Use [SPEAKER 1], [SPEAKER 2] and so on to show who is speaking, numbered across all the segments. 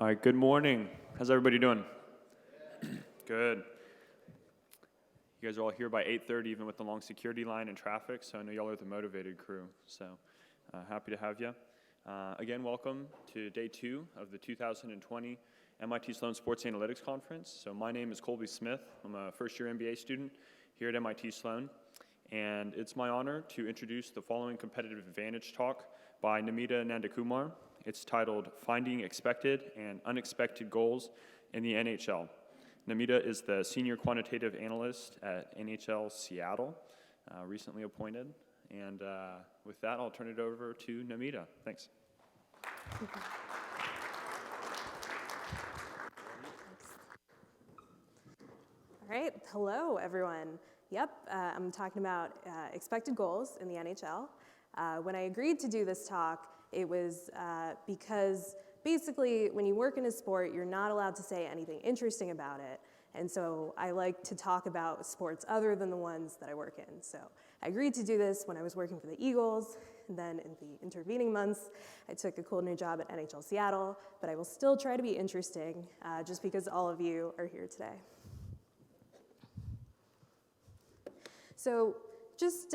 [SPEAKER 1] All right, good morning. How's everybody doing? Good. You guys are all here by 8:30, even with the long security line and traffic, so I know y'all are the motivated crew, so happy to have you. Again, welcome to day 2 of the 2020 MIT Sloan Sports Analytics Conference. So my name is Colby Smith. I'm a first-year MBA student here at MIT Sloan, and it's my honor to introduce the following competitive advantage talk by Namita Nandakumar. It's titled Finding Expected and Unexpected Goals in the NHL. Namita is the Senior Quantitative Analyst at NHL Seattle, recently appointed. And with that, I'll turn it over to Namita. Thanks.
[SPEAKER 2] All right, hello everyone. Yep, I'm talking about expected goals in the NHL. When I agreed to do this talk, it was because basically when you work in a sport, you're not allowed to say anything interesting about it. And so I like to talk about sports other than the ones that I work in. So I agreed to do this when I was working for the Eagles. And then in the intervening months, I took a cool new job at NHL Seattle. But I will still try to be interesting just because all of you are here today. So just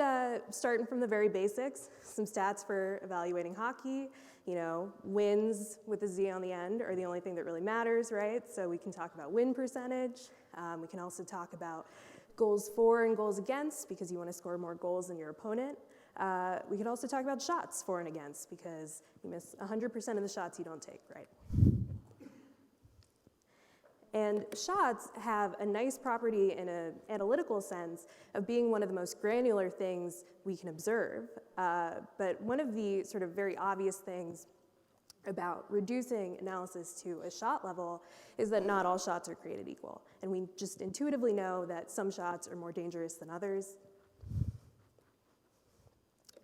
[SPEAKER 2] starting from the very basics, some stats for evaluating hockey. You know, wins with a Z on the end are the only thing that really matters, right? So we can talk about win percentage. We can also talk about goals for and goals against because you want to score more goals than your opponent. We could also talk about shots for and against because you miss 100% of the shots you don't take, right? And shots have a nice property in an analytical sense of being one of the most granular things we can observe. But one of the sort of very obvious things about reducing analysis to a shot level is that not all shots are created equal. And we just intuitively know that some shots are more dangerous than others.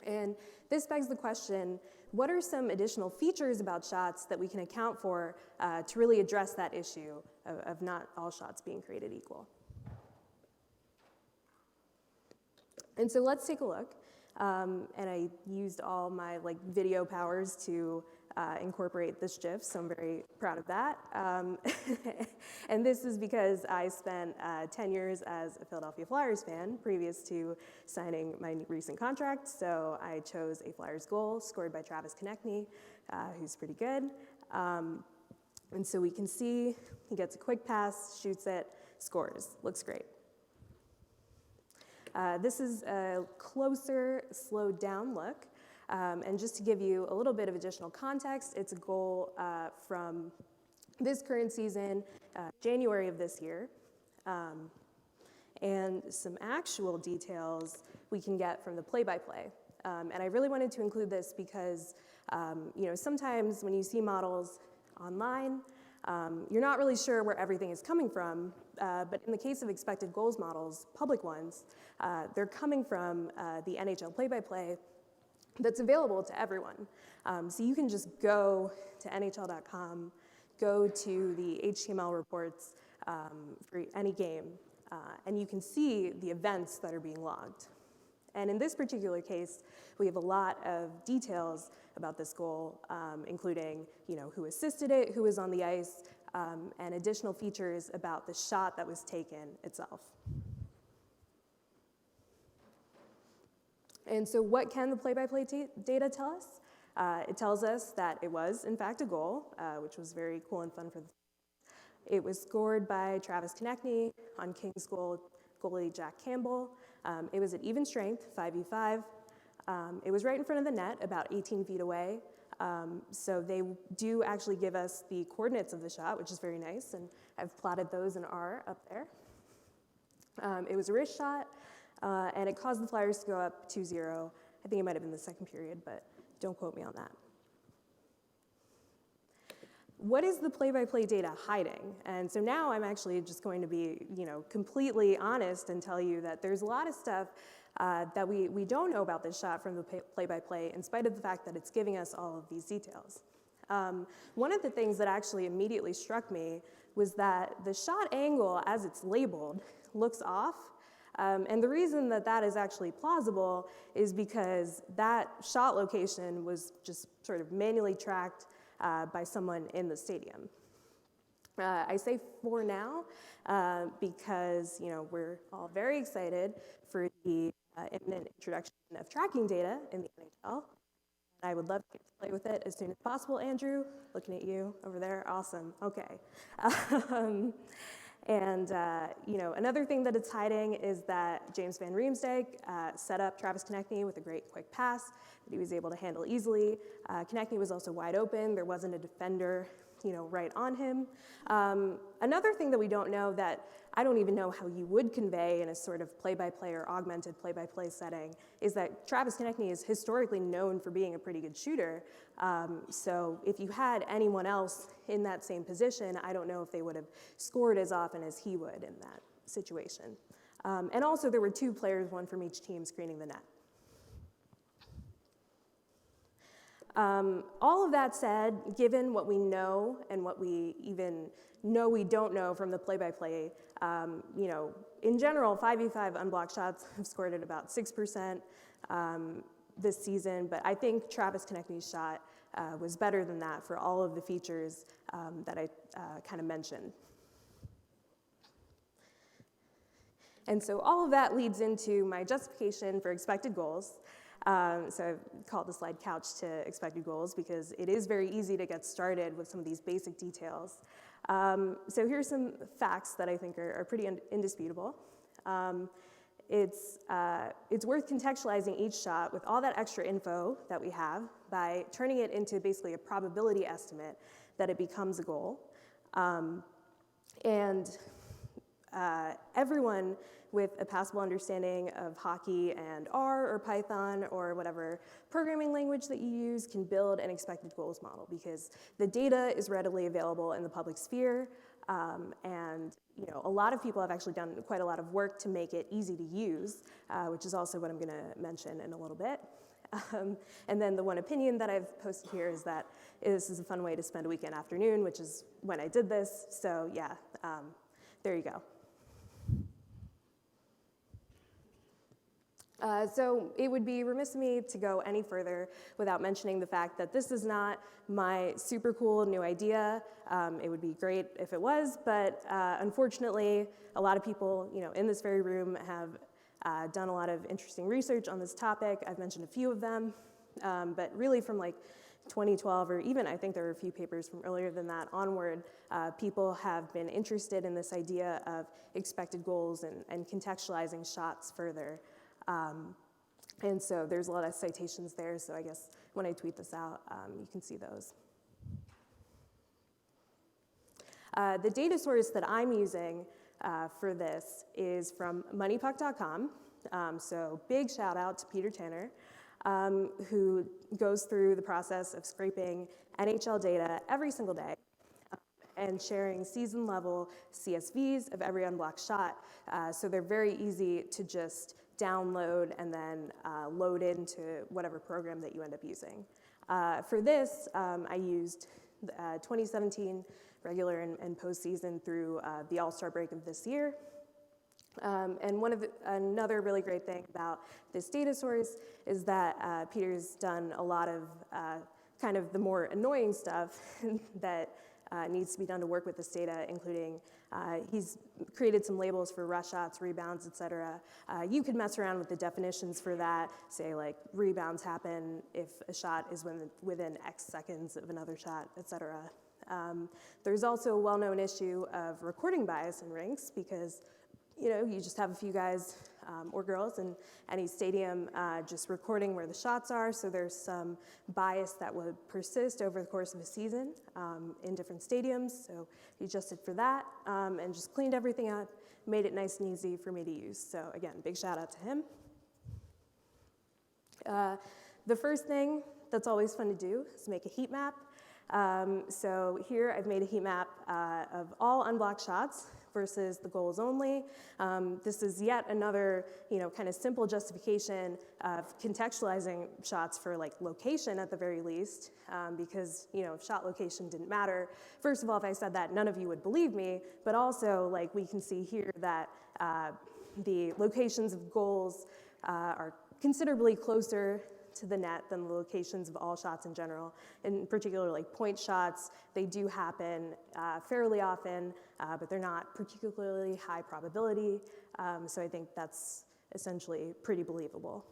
[SPEAKER 2] And this begs the question, what are some additional features about shots that we can account for to really address that issue of not all shots being created equal? And so let's take a look. And I used all my video powers to incorporate this GIF, so I'm very proud of that. And this is because I spent 10 years as a Philadelphia Flyers fan previous to signing my recent contract, so I chose a Flyers goal scored by Travis Konechny, who's pretty good. And so we can see he gets a quick pass, shoots it, scores. Looks great. This is a closer, slowed down look. And just to give you a little bit of additional context, it's a goal from this current season, January of this year. And some actual details we can get from the play-by-play. And I really wanted to include this because sometimes when you see models online, you're not really sure where everything is coming from, but in the case of expected goals models, public ones, they're coming from the NHL play-by-play that's available to everyone. So you can just go to NHL.com, go to the HTML reports for any game, and you can see the events that are being logged. And in this particular case, we have a lot of details about this goal, including who assisted it, who was on the ice, and additional features about the shot that was taken itself. And so what can the play-by-play data tell us? It tells us that it was, in fact, a goal, which was very cool and fun for the It was scored by Travis Konechny on Kings goalie Jack Campbell. It was at even strength, 5v5. It was right in front of the net, about 18 feet away. So they do actually give us the coordinates of the shot, which is very nice, and I've plotted those in R up there. It was a wrist shot, and it caused the Flyers to go up 2-0. I think it might have been the second period, but don't quote me on that. What is the play-by-play data hiding? And so now I'm actually just going to be, completely honest and tell you that there's a lot of stuff that we don't know about this shot from the play-by-play in spite of the fact that it's giving us all of these details. One of the things that actually immediately struck me was that the shot angle, as it's labeled, looks off. And the reason that that is actually plausible is because that shot location was just sort of manually tracked by someone in the stadium. I say for now because we're all very excited for the imminent introduction of tracking data in the NHL. I would love to get to play with it as soon as possible. Andrew, looking at you over there, awesome. Okay. Another thing that it's hiding is that James Van Riemsdyk set up Travis Konechny with a great quick pass that he was able to handle easily. Konechny was also wide open. There wasn't a defender, right on him. Another thing that we don't know that I don't even know how you would convey in a sort of play-by-play or augmented play-by-play setting is that Travis Konechny is historically known for being a pretty good shooter. So if you had anyone else in that same position, I don't know if they would have scored as often as he would in that situation. And also there were 2 players, one from each team, screening the net. All of that said, given what we know and what we even know we don't know from the play-by-play, in general, 5v5 unblocked shots have scored at about 6% this season, but I think Travis Konechny's shot was better than that for all of the features that I kind of mentioned. And so all of that leads into my justification for expected goals. So I've called the slide couch to expected goals because it is very easy to get started with some of these basic details. So here's some facts that I think are pretty indisputable. It's worth contextualizing each shot with all that extra info that we have by turning it into basically a probability estimate that it becomes a goal. Everyone with a passable understanding of hockey and R or Python or whatever programming language that you use can build an expected goals model because the data is readily available in the public sphere. A lot of people have actually done quite a lot of work to make it easy to use, which is also what I'm going to mention in a little bit. And then the one opinion that I've posted here is that this is a fun way to spend a weekend afternoon, which is when I did this. So yeah, there you go. So it would be remiss of me to go any further without mentioning the fact that this is not my super cool new idea. It would be great if it was, but unfortunately, a lot of people, in this very room have done a lot of interesting research on this topic. I've mentioned a few of them, but really from like 2012, or even I think there were a few papers from earlier than that onward, people have been interested in this idea of expected goals and contextualizing shots further. And so there's a lot of citations there, so I guess when I tweet this out, you can see those. The data source that I'm using for this is from moneypuck.com, so big shout out to Peter Tanner, who goes through the process of scraping NHL data every single day and sharing season-level CSVs of every unblocked shot, so they're very easy to just download and then load into whatever program that you end up using. For this, I used 2017 regular and postseason through the All-Star break of this year. And another really great thing about this data source is that Peter's done a lot of kind of the more annoying stuff that needs to be done to work with this data, including he's created some labels for rush shots, rebounds, et cetera. You could mess around with the definitions for that, say like rebounds happen if a shot is within X seconds of another shot, et cetera. There's also a well-known issue of recording bias in rinks because you just have a few guys or girls in any stadium just recording where the shots are, so there's some bias that would persist over the course of a season in different stadiums, so he adjusted for that and just cleaned everything up, made it nice and easy for me to use. So again, big shout out to him. The first thing that's always fun to do is make a heat map. So here I've made a heat map of all unblocked shots versus the goals only. This is yet another, kind of simple justification of contextualizing shots for like location at the very least, because, shot location didn't matter. First of all, if I said that, none of you would believe me, but also like we can see here that the locations of goals are considerably closer to the net than the locations of all shots in general. In particular, like point shots, they do happen fairly often, but they're not particularly high probability. So I think that's essentially pretty believable.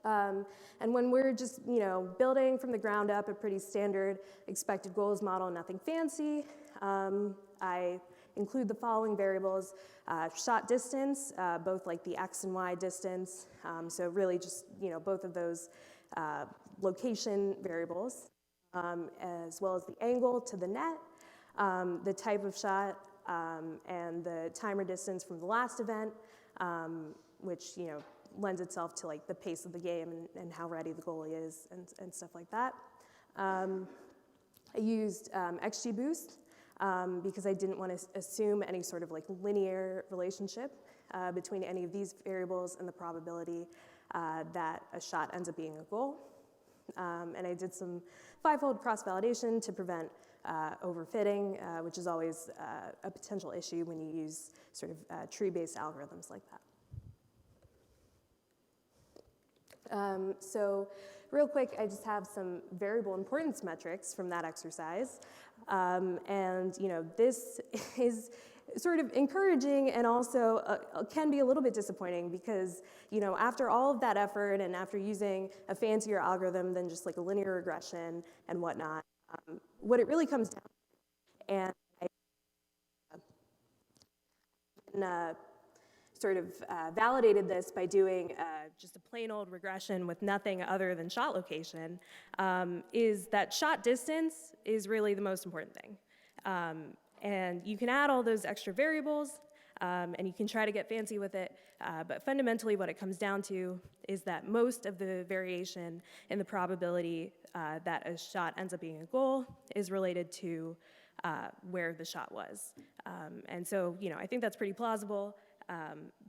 [SPEAKER 2] And when we're just, building from the ground up a pretty standard expected goals model, nothing fancy, I include the following variables: shot distance, both like the X and Y distance, so really just, both of those location variables, as well as the angle to the net, the type of shot, and the time or distance from the last event, which, lends itself to like the pace of the game and how ready the goalie is and stuff like that. I used XGBoost because I didn't want to assume any sort of like linear relationship between any of these variables and the probability that a shot ends up being a goal. And I did some fivefold cross-validation to prevent overfitting, which is always a potential issue when you use sort of tree-based algorithms like that. So real quick, I just have some variable importance metrics from that exercise. And, this is sort of encouraging and also can be a little bit disappointing because, after all of that effort and after using a fancier algorithm than just like a linear regression and whatnot, what it really comes down to, and I sort of validated this by doing just a plain old regression with nothing other than shot location, is that shot distance is really the most important thing. And you can add all those extra variables, and you can try to get fancy with it, but fundamentally what it comes down to is that most of the variation in the probability that a shot ends up being a goal is related to where the shot was. And so, I think that's pretty plausible.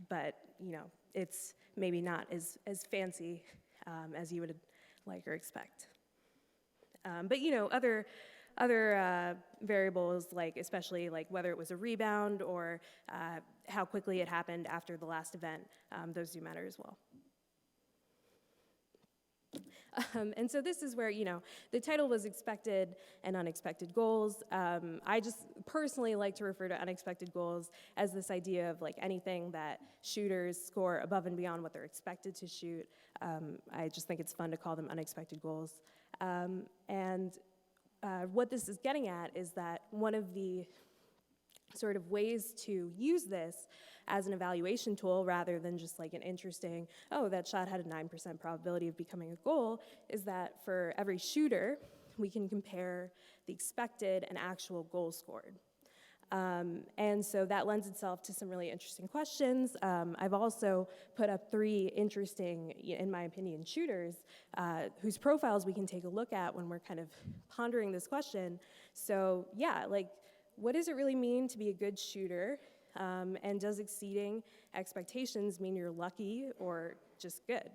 [SPEAKER 2] But, it's maybe not as fancy as you would like or expect. But, other variables, like especially like whether it was a rebound or how quickly it happened after the last event, those do matter as well. And so this is where, the title was expected and unexpected goals. I just personally like to refer to unexpected goals as this idea of like anything that shooters score above and beyond what they're expected to shoot. I just think it's fun to call them unexpected goals. And what this is getting at is that one of the sort of ways to use this as an evaluation tool rather than just like an interesting, that shot had a 9% probability of becoming a goal, is that for every shooter, we can compare the expected and actual goal scored. And so that lends itself to some really interesting questions. I've also put up 3 interesting, in my opinion, shooters whose profiles we can take a look at when we're kind of pondering this question. So yeah, like, what does it really mean to be a good shooter? And does exceeding expectations mean you're lucky or just good?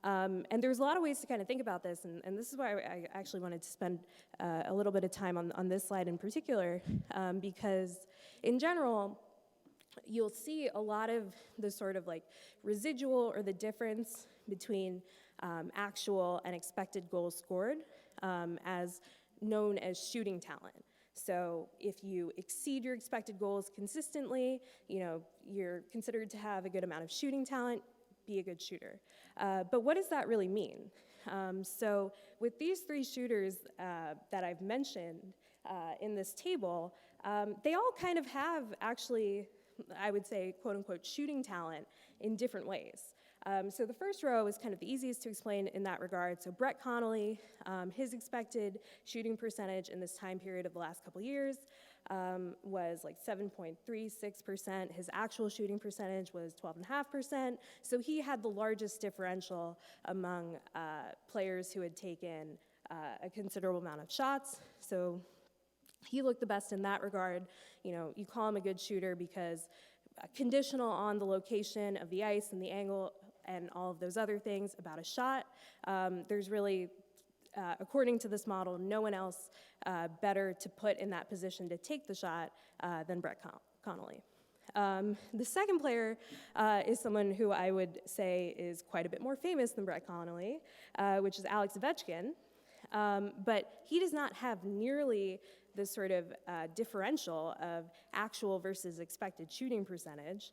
[SPEAKER 2] And there's a lot of ways to kind of think about this, and this is why I actually wanted to spend a little bit of time on this slide in particular, because in general, you'll see a lot of the sort of like residual or the difference between actual and expected goals scored as known as shooting talent. So if you exceed your expected goals consistently, you're considered to have a good amount of shooting talent, be a good shooter. But what does that really mean? So with these 3 shooters that I've mentioned in this table, they all kind of have actually, I would say, quote unquote, shooting talent in different ways. So the first row is kind of the easiest to explain in that regard. So Brett Connolly, his expected shooting percentage in this time period of the last couple years was like 7.36%. His actual shooting percentage was 12.5%. So he had the largest differential among players who had taken a considerable amount of shots. So he looked the best in that regard. You call him a good shooter because conditional on the location of the ice and the angle and all of those other things about a shot, there's really, according to this model, no one else better to put in that position to take the shot than Brett Connolly. The second player is someone who I would say is quite a bit more famous than Brett Connolly, which is Alex Ovechkin. But he does not have nearly the sort of differential of actual versus expected shooting percentage.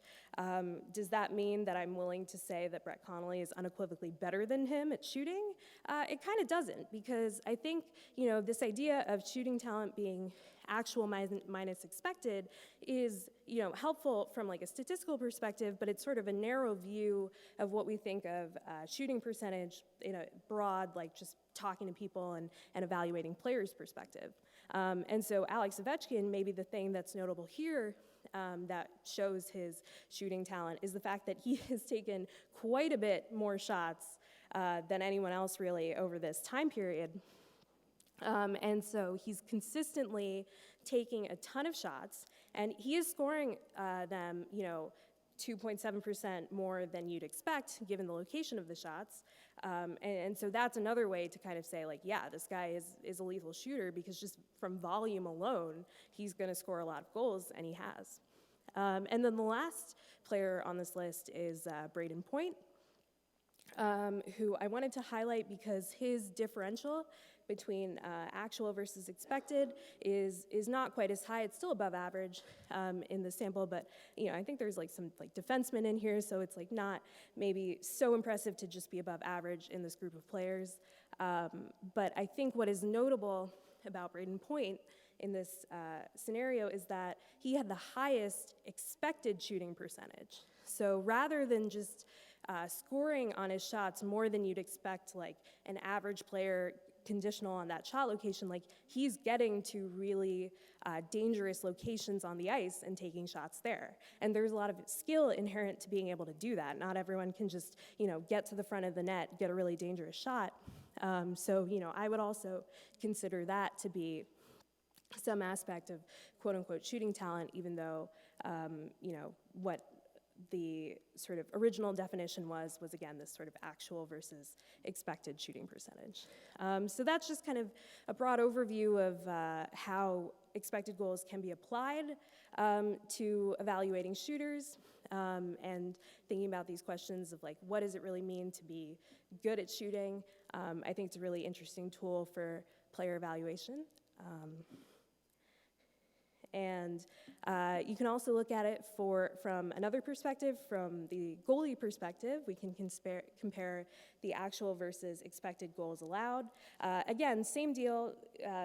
[SPEAKER 2] Does that mean that I'm willing to say that Brett Connolly is unequivocally better than him at shooting? It kind of doesn't, because I think, this idea of shooting talent being actual minus expected is, helpful from like a statistical perspective, but it's sort of a narrow view of what we think of shooting percentage in a broad, like just talking to people and evaluating players' perspective. And so Alex Ovechkin, maybe the thing that's notable here that shows his shooting talent is the fact that he has taken quite a bit more shots than anyone else really over this time period. And so he's consistently taking a ton of shots, and he is scoring them, 2.7% more than you'd expect given the location of the shots. And so that's another way to kind of say, like, yeah, this guy is a lethal shooter, because just from volume alone, he's going to score a lot of goals, and he has. And then the last player on this list is Braden Point, who I wanted to highlight because his differential between actual versus expected is not quite as high. It's still above average in the sample, but I think there's like some like defensemen in here, so it's like not maybe so impressive to just be above average in this group of players. But I think what is notable about Braden Point in this scenario is that he had the highest expected shooting percentage. So rather than just scoring on his shots more than you'd expect, like an average player conditional on that shot location, like he's getting to really dangerous locations on the ice and taking shots there. And there's a lot of skill inherent to being able to do that. Not everyone can just, get to the front of the net, get a really dangerous shot. So, I would also consider that to be some aspect of quote unquote shooting talent, even though, what the sort of original definition was again this sort of actual versus expected shooting percentage. So that's just kind of a broad overview of how expected goals can be applied to evaluating shooters and thinking about these questions of like, what does it really mean to be good at shooting? I think it's a really interesting tool for player evaluation. And you can also look at it from another perspective, from the goalie perspective. We can compare the actual versus expected goals allowed. Again, same deal,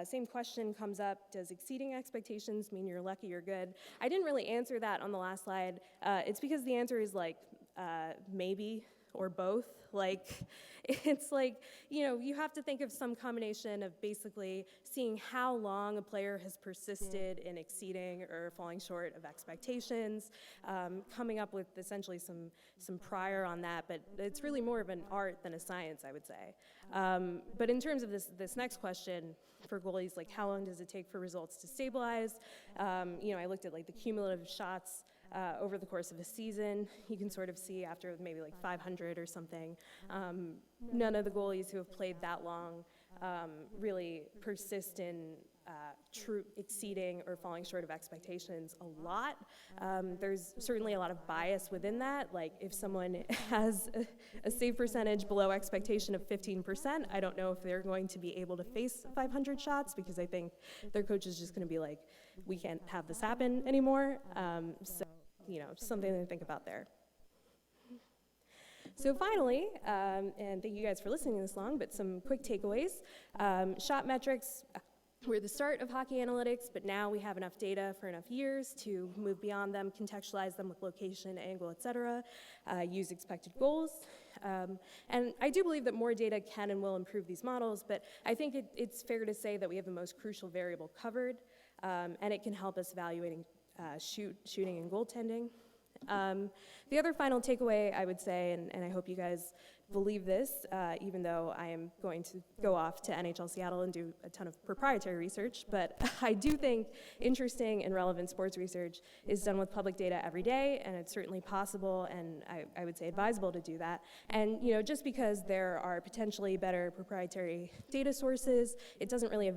[SPEAKER 2] same question comes up. Does exceeding expectations mean you're lucky or good? I didn't really answer that on the last slide. It's because the answer is like maybe or both. Like, it's like, you have to think of some combination of basically seeing how long a player has persisted in exceeding or falling short of expectations, coming up with essentially some prior on that, but it's really more of an art than a science, I would say. But in terms of this next question for goalies, like how long does it take for results to stabilize? I looked at like the cumulative shots over the course of a season. You can sort of see after maybe like 500 or something, none of the goalies who have played that long really persist in true exceeding or falling short of expectations a lot. There's certainly a lot of bias within that. Like if someone has a save percentage below expectation of 15%, I don't know if they're going to be able to face 500 shots, because I think their coach is just going to be like, we can't have this happen anymore. So something to think about there. So finally, and thank you guys for listening this long, but some quick takeaways. Shot metrics were the start of hockey analytics, but now we have enough data for enough years to move beyond them, contextualize them with location, angle, et cetera, use expected goals. And I do believe that more data can and will improve these models, but I think it's fair to say that we have the most crucial variable covered, and it can help us evaluating shooting and goaltending. The other final takeaway I would say, and I hope you guys believe this, even though I am going to go off to NHL Seattle and do a ton of proprietary research, but I do think interesting and relevant sports research is done with public data every day, and it's certainly possible, and I would say advisable to do that. And just because there are potentially better proprietary data sources, it doesn't really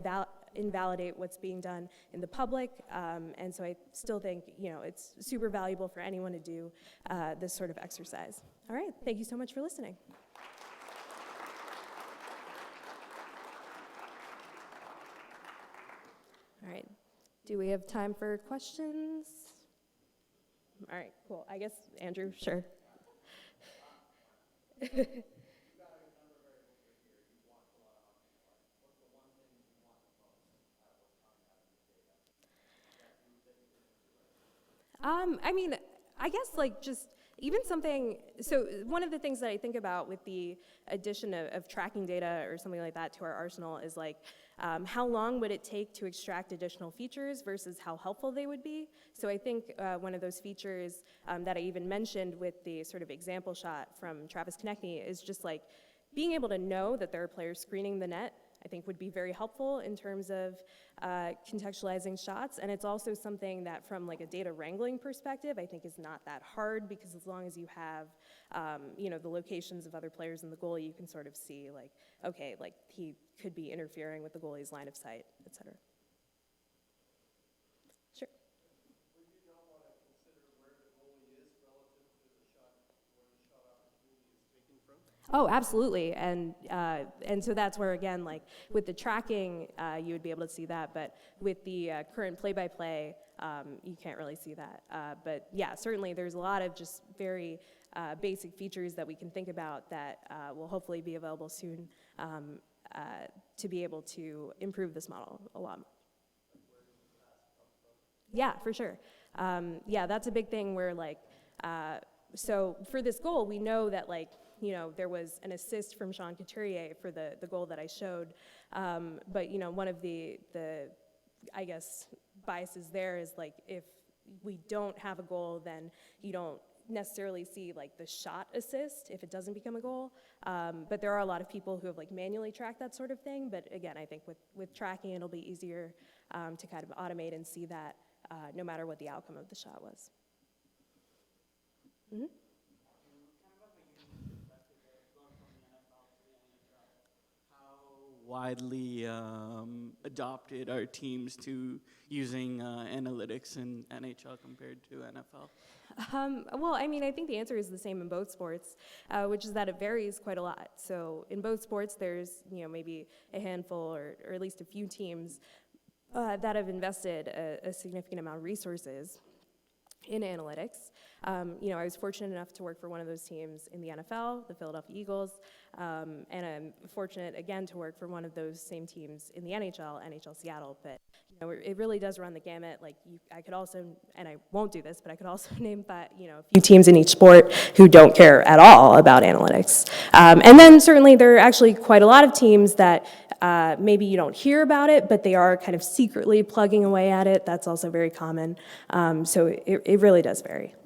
[SPEAKER 2] invalidate what's being done in the public. And so I still think, it's super valuable for anyone to do this sort of exercise. All right, thank you so much for listening. All right, do we have time for questions? All right, cool. I guess, Andrew, sure. I mean, I guess just even something, so one of the things that I think about with the addition of tracking data or something like that to our arsenal is how long would it take to extract additional features versus how helpful they would be? So I think one of those features that I even mentioned with the sort of example shot from Travis Konechny is just being able to know that there are players screening the net, I think would be very helpful in terms of contextualizing shots. And it's also something that from a data wrangling perspective, I think is not that hard, because as long as you have, the locations of other players in the goal, you can sort of see okay, he could be interfering with the goalie's line of sight, et cetera. Sure.
[SPEAKER 3] Would you not want to consider where the goalie is relative to the shot, where the shot opportunity is taken from?
[SPEAKER 2] Oh, absolutely, and so that's where, again, with the tracking, you would be able to see that, but with the current play-by-play, you can't really see that. But yeah, certainly there's a lot of just very basic features that we can think about that will hopefully be available soon to be able to improve this model a lot. Yeah, for sure. Yeah, that's a big thing where so for this goal, we know that there was an assist from Sean Couturier for the goal that I showed, but one of the I guess biases there is if we don't have a goal, then you don't necessarily see the shot assist if it doesn't become a goal, but there are a lot of people who have manually tracked that sort of thing. But again, I think with tracking, it'll be easier to kind of automate and see that no matter what the outcome of the shot was. Mm-hmm.
[SPEAKER 4] Widely adopted are teams to using analytics in NHL compared to NFL?
[SPEAKER 2] Well, I mean, I think the answer is the same in both sports, which is that it varies quite a lot. So in both sports, there's maybe a handful or at least a few teams that have invested a significant amount of resources in analytics. I was fortunate enough to work for one of those teams in the NFL, the Philadelphia Eagles, and I'm fortunate again to work for one of those same teams in the NHL Seattle. But it really does run the gamut. I could also, and I won't do this, but I could also name a few teams in each sport who don't care at all about analytics. And then certainly there are actually quite a lot of teams that maybe you don't hear about it, but they are kind of secretly plugging away at it. That's also very common. So it really does vary.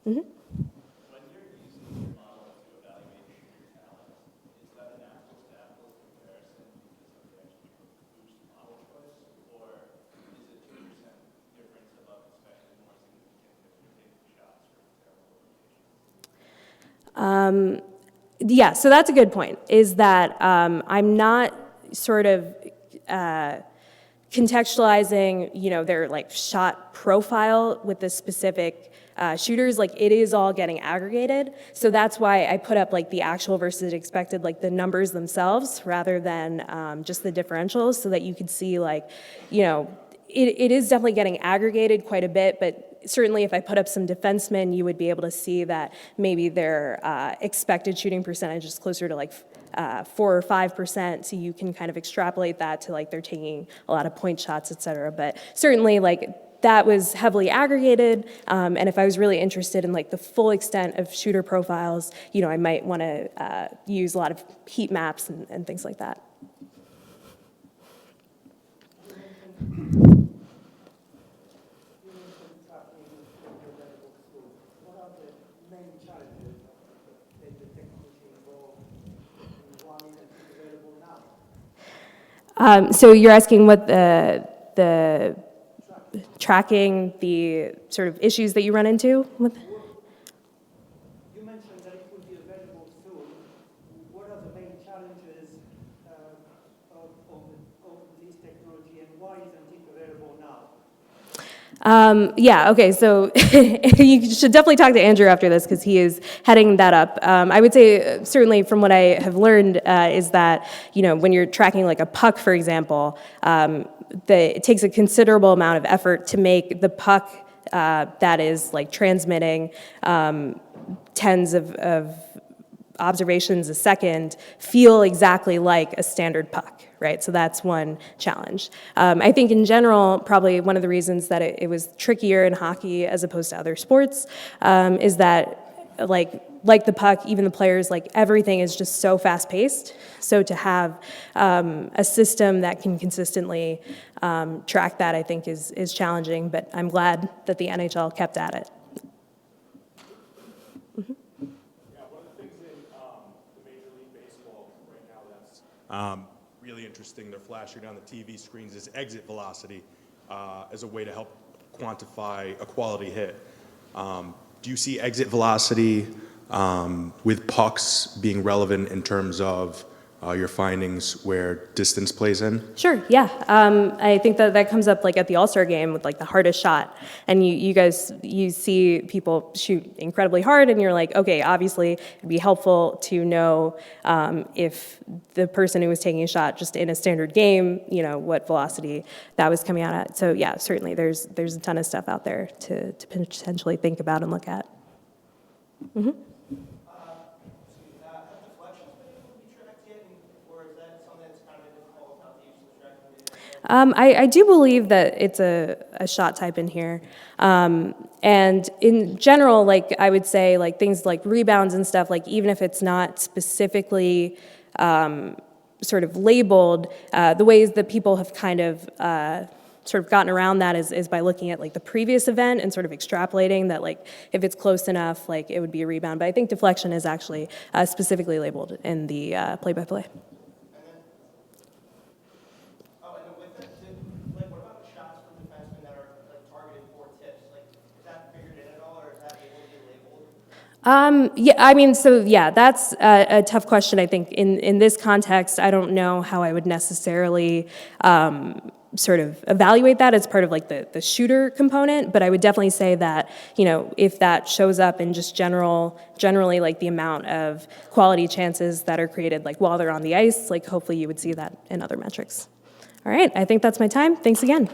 [SPEAKER 2] Mm-hmm.
[SPEAKER 3] When you're using your model to evaluate shooter talent, is that an apples-to-apples comparison because of the actually boost model choice, or is it 2% difference above expected more significant if you're taking shots from terrible locations?
[SPEAKER 2] Yeah, so that's a good point, is that I'm not sort of contextualizing, their shot profile with the specific shooters. It is all getting aggregated. So that's why I put up the actual versus expected, the numbers themselves rather than just the differentials, so that you could see it is definitely getting aggregated quite a bit, but certainly if I put up some defensemen, you would be able to see that maybe their expected shooting percentage is closer to 4 or 5%, so you can kind of extrapolate that to they're taking a lot of point shots, et cetera. But certainly that was heavily aggregated, and if I was really interested in the full extent of shooter profiles, I might want to use a lot of heat maps and things like that. So you're asking what the tracking, the sort of issues that you run into with?
[SPEAKER 5] You mentioned that it would be available soon. What are the main challenges of why isn't it available now?
[SPEAKER 2] Yeah, okay, so you should definitely talk to Andrew after this because he is heading that up. I would say, certainly from what I have learned, is that, when you're tracking like a puck, for example, it takes a considerable amount of effort to make the puck that is like transmitting tens of observations a second feel exactly like a standard puck, right? So that's one challenge. I think in general, probably one of the reasons that it was trickier in hockey as opposed to other sports is that like the puck, even the players, like everything is just so fast paced. So to have a system that can consistently track that, I think is challenging, but I'm glad that the NHL kept at it.
[SPEAKER 6] Really interesting. They're flashing on the TV screens is exit velocity as a way to help quantify a quality hit. Do you see exit velocity with pucks being relevant in terms of your findings where distance plays in?
[SPEAKER 2] Sure, yeah. I think that comes up like at the All-Star game with like the hardest shot. And you see people shoot incredibly hard and you're like, okay, obviously it'd be helpful to know if the person who was taking a shot just in a standard game, what velocity that was coming out at. So yeah, certainly there's a ton of stuff out there to potentially think about and look at. Mm-hmm. I do believe that it's a shot type in here. And in general, like I would say, like things like rebounds and stuff, like even if it's not specifically sort of labeled, the ways that people have kind of sort of gotten around that is by looking at like the previous event and sort of extrapolating that like if it's close enough, like it would be a rebound. But I think deflection is actually specifically labeled in the play-by-play. Yeah, I mean, so yeah, that's a tough question. I think in this context, I don't know how I would necessarily sort of evaluate that as part of like the shooter component, but I would definitely say that, if that shows up in just generally like the amount of quality chances that are created like while they're on the ice, like hopefully you would see that in other metrics. All right, I think that's my time. Thanks again.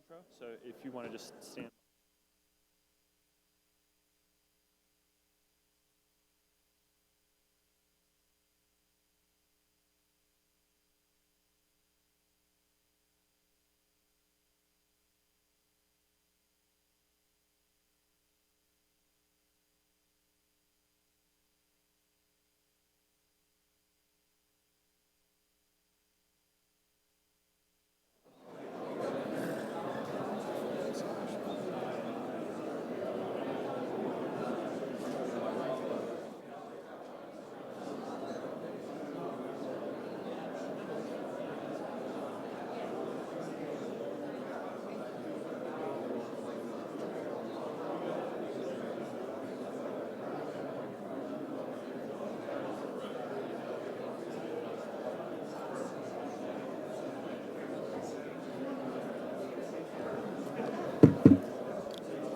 [SPEAKER 1] intro. So if you want to just stand.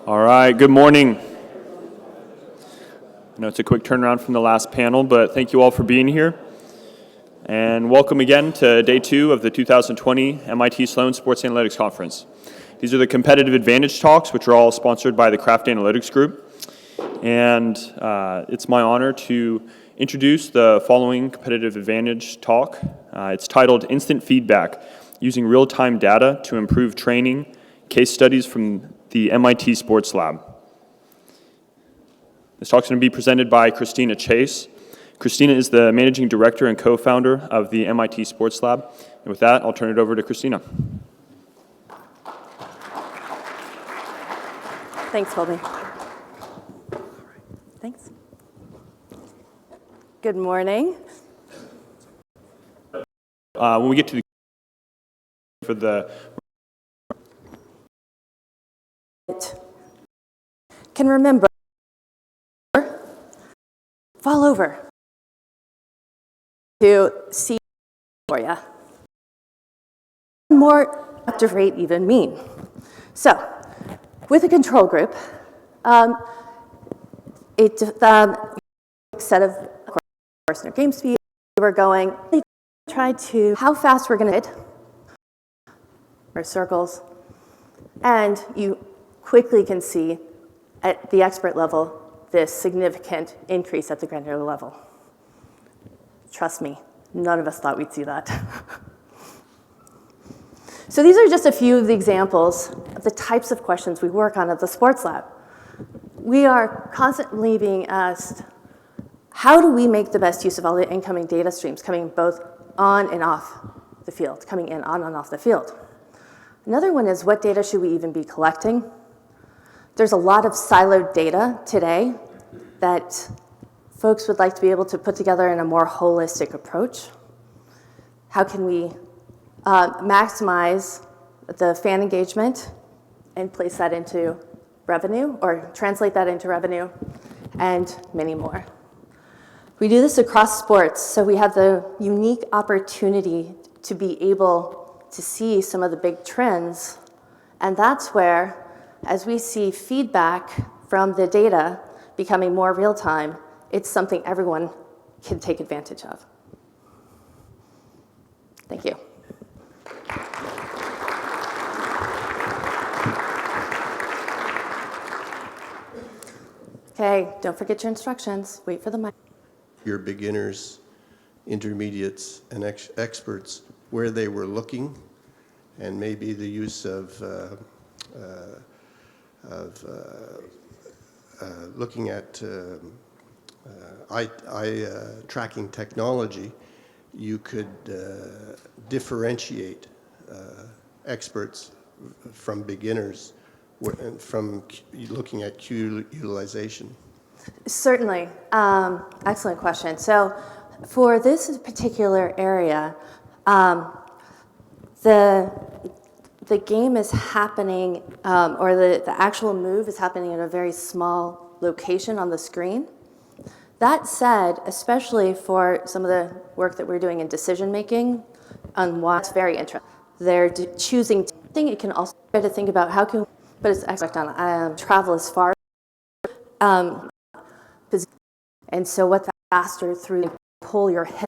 [SPEAKER 1] All right, good morning. I know it's a quick turnaround from the last panel, but thank you all for being here. And welcome again to day 2 of the 2020 MIT Sloan Sports Analytics Conference. These are the competitive advantage talks, which are all sponsored by the Craft Analytics Group. And it's my honor to introduce the following competitive advantage talk. It's titled Instant Feedback, Using Real-Time Data to Improve Training, Case Studies from the MIT Sports Lab. This talk is going to be presented by Christina Chase. Christina is the managing director and co-founder of the MIT Sports Lab. And with that, I'll turn it over to Christina.
[SPEAKER 7] Thanks, Colby. Thanks. Good morning.
[SPEAKER 1] When we get to the
[SPEAKER 7] Can remember, fall over to see for you. More active rate even mean? So, with a control group, set of course in their game speed, we're going. They try to how fast we're going to or circles, and you quickly can see at the expert level this significant increase at the granular level. Trust me, none of us thought we'd see that. So these are just a few of the examples of the types of questions we work on at the Sports Lab. We are constantly being asked, how do we make the best use of all the incoming data streams coming both on and off the field, coming in on and off the field? Another one is, what data should we even be collecting? There's a lot of siloed data today that folks would like to be able to put together in a more holistic approach. How can we maximize the fan engagement and place that into revenue, or translate that into revenue, and many more. We do this across sports, so we have the unique opportunity to be able to see some of the big trends, and that's where, as we see feedback from the data becoming more real-time, it's something everyone can take advantage of. Thank you. Okay, don't forget your instructions. Wait for the mic.
[SPEAKER 8] Your beginners, intermediates, and experts, where they were looking, and maybe the use of looking at eye tracking technology, you could differentiate experts from beginners from looking at cue utilization.
[SPEAKER 7] Certainly. Excellent question. So for this particular area, the game is happening, or the actual move is happening in a very small location on the screen. That said, especially for some of the work that we're doing in decision making, on what's very interesting, they're choosing. It can also try to think about how can, but it's expect on travel as far. And so what faster through pull your head.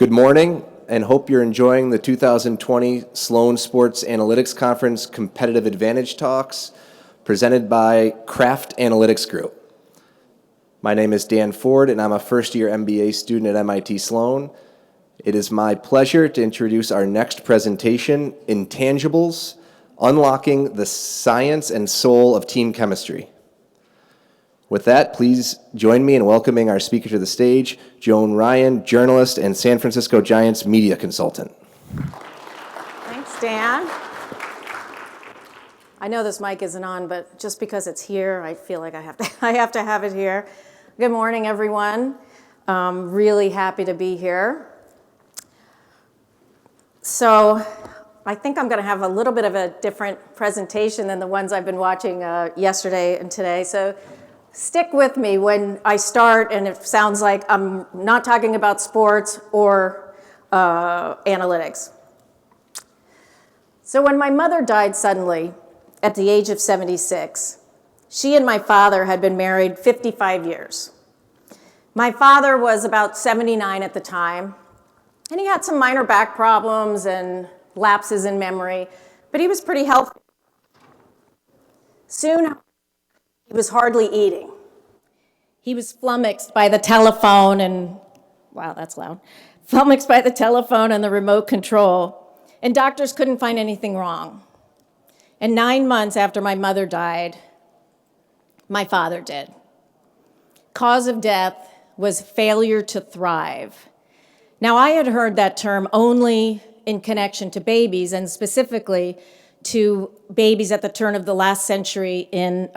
[SPEAKER 9] Good morning, and hope you're enjoying the 2020 Sloan Sports Analytics Conference Competitive Advantage Talks presented by Kraft Analytics Group. My name is Dan Ford, and I'm a first-year MBA student at MIT Sloan. It is my pleasure to introduce our next presentation, Intangibles, Unlocking the Science and Soul of Team Chemistry. With that, please join me in welcoming our speaker to the stage, Joan Ryan, journalist and San Francisco Giants media consultant.
[SPEAKER 10] Thanks, Dan. I know this mic isn't on, but just because it's here, I feel like I have to have it here. Good morning, everyone. Really happy to be here. So I think I'm going to have a little bit of a different presentation than the ones I've been watching yesterday and today. So stick with me when I start, and it sounds like I'm not talking about sports or analytics. So when my mother died suddenly at the age of 76, she and my father had been married 55 years. My father was about 79 at the time, and he had some minor back problems and lapses in memory, but he was pretty healthy. Soon, he was hardly eating. He was flummoxed by the telephone and, wow, that's loud, flummoxed by the telephone and the remote control, and doctors couldn't find anything wrong. And 9 months after my mother died, my father did. Cause of death was failure to thrive. Now, I had heard that term only in connection to babies, and specifically to babies at the turn of the last century in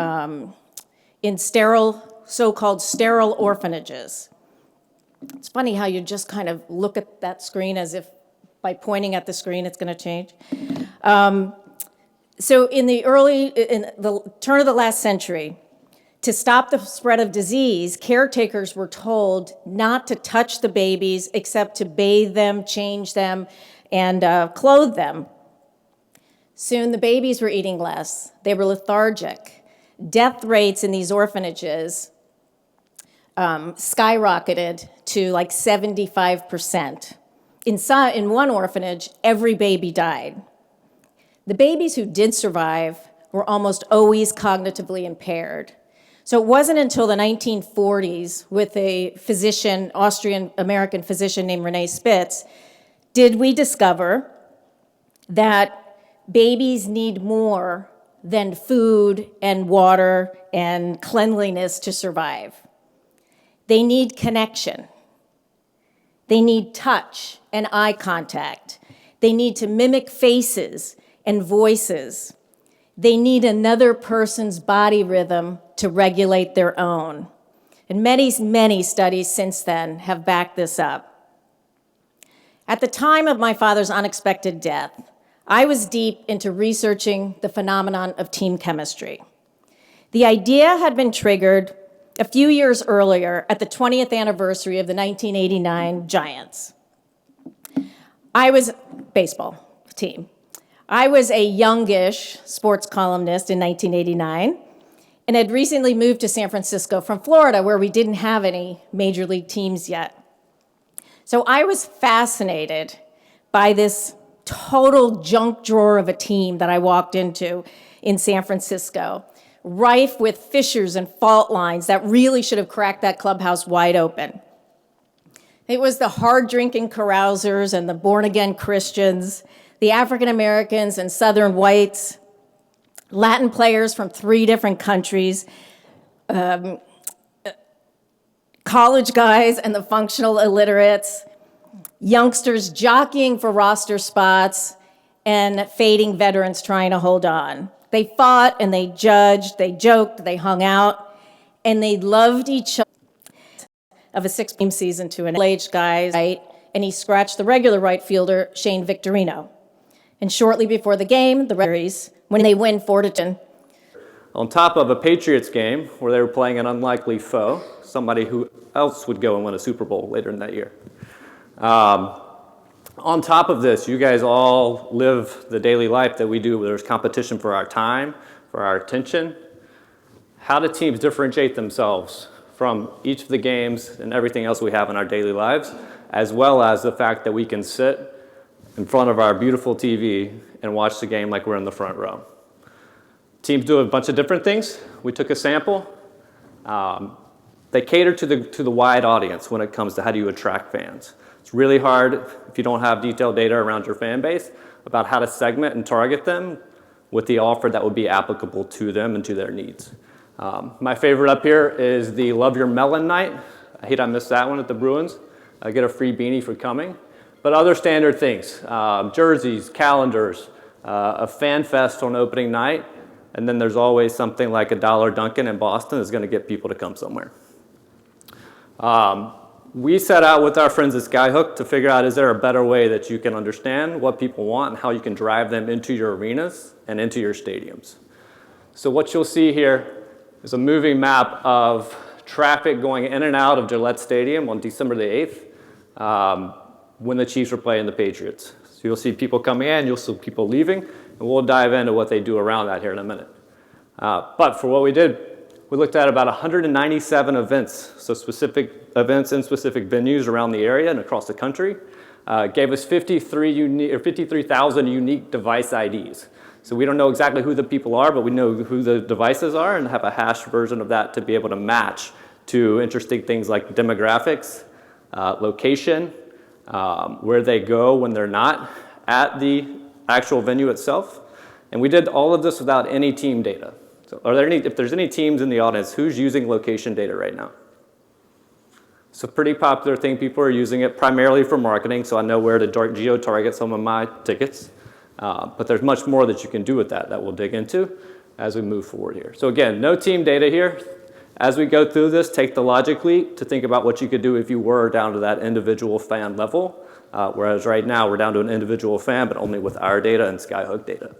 [SPEAKER 10] sterile, so-called sterile orphanages. It's funny how you just kind of look at that screen as if by pointing at the screen it's going to change. So in the turn of the last century, to stop the spread of disease, caretakers were told not to touch the babies except to bathe them, change them, and clothe them. Soon the babies were eating less. They were lethargic. Death rates in these orphanages skyrocketed to like 75%. In one orphanage, every baby died. The babies who did survive were almost always cognitively impaired. So it wasn't until the 1940s with a physician, Austrian-American physician named Renee Spitz, did we discover that babies need more than food and water and cleanliness to survive. They need connection. They need touch and eye contact. They need to mimic faces and voices. They need another person's body rhythm to regulate their own. And many, many studies since then have backed this up. At the time of my father's unexpected death, I was deep into researching the phenomenon of team chemistry. The idea had been triggered a few years earlier at the 20th anniversary of the 1989 Giants. I was baseball team. I was a youngish sports columnist in 1989 and had recently moved to San Francisco from Florida, where we didn't have any major league teams yet. So I was fascinated by this total junk drawer of a team that I walked into in San Francisco, rife with fissures and fault lines that really should have cracked that clubhouse wide open. It was the hard-drinking carousers and the born-again Christians, the African Americans and Southern whites, Latin players from 3 different countries, college guys and the functional illiterates, youngsters jockeying for roster spots, and fading veterans trying to hold on. They fought and they judged, they joked, they hung out, and they loved each other. Of a 6-game season to an middle-aged guy, right? And he scratched the regular right fielder, Shane Victorino. And shortly before the game, the Rays, when they win 4-10.
[SPEAKER 11] On top of a Patriots game where they were playing an unlikely foe, somebody who else would go and win a Super Bowl later in that year. On top of this, you guys all live the daily life that we do where there's competition for our time, for our attention. How do teams differentiate themselves from each of the games and everything else we have in our daily lives? as well as the fact that we can sit in front of our beautiful TV and watch the game like we're in the front row. Teams do a bunch of different things. We took a sample. They cater to the wide audience when it comes to how do you attract fans. It's really hard if you don't have detailed data around your fan base about how to segment and target them with the offer that would be applicable to them and to their needs. My favorite up here is the Love Your Melon Night. I hate I missed that one at the Bruins. I get a free beanie for coming. But other standard things, jerseys, calendars, a fan fest on opening night, and then there's always something like $1 Dunkin' in Boston that's going to get people to come somewhere. We set out with our friends at Skyhook to figure out, is there a better way that you can understand what people want and how you can drive them into your arenas and into your stadiums. So what you'll see here is a moving map of traffic going in and out of Gillette Stadium on December the 8th when the Chiefs were playing the Patriots. So you'll see people coming in, you'll see people leaving, and we'll dive into what they do around that here in a minute. But for what we did, we looked at about 197 events, so specific events in specific venues around the area and across the country. Gave us 53,000 unique device IDs. So we don't know exactly who the people are, but we know who the devices are and have a hashed version of that to be able to match to interesting things like demographics, location, where they go when they're not at the actual venue itself. And we did all of this without any team data. So if there's any teams in the audience, who's using location data right now? It's a pretty popular thing. People are using it primarily for marketing, so I know where to geo-target some of my tickets. But there's much more that you can do with that we'll dig into as we move forward here. So again, no team data here. As we go through this, take the logic leap to think about what you could do if you were down to that individual fan level, whereas right now we're down to an individual fan, but only with our data and Skyhook data.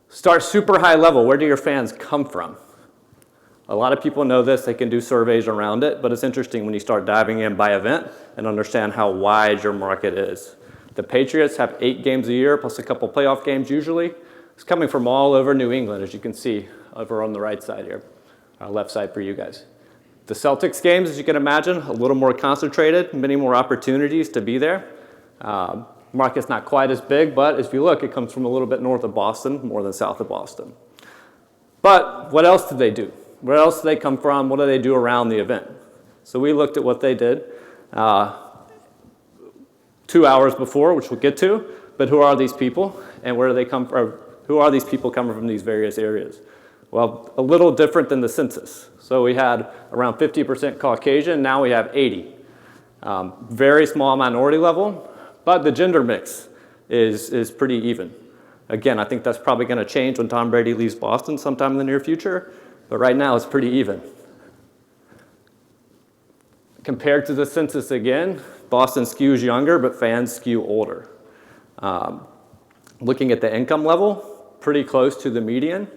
[SPEAKER 11] Start super high level. Where do your fans come from? A lot of people know this. They can do surveys around it, but it's interesting when you start diving in by event and understand how wide your market is. The Patriots have 8 games a year, plus a couple playoff games usually. It's coming from all over New England, as you can see over on the right side here, left side for you guys. The Celtics games, as you can imagine, a little more concentrated, many more opportunities to be there. Market's not quite as big, but if you look, it comes from a little bit north of Boston, more than south of Boston. But what else do they do? Where else do they come from? What do they do around the event? So we looked at what they did 2 hours before, which we'll get to, but who are these people and where do they come from? Who are these people coming from these various areas? Well, a little different than the census. So we had around 50% Caucasian, now we have 80. Very small minority level, but the gender mix is pretty even. Again, I think that's probably going to change when Tom Brady leaves Boston sometime in the near future, but right now it's pretty even. Compared to the census again, Boston skews younger, but fans skew older. Looking at the income level, pretty close to the median,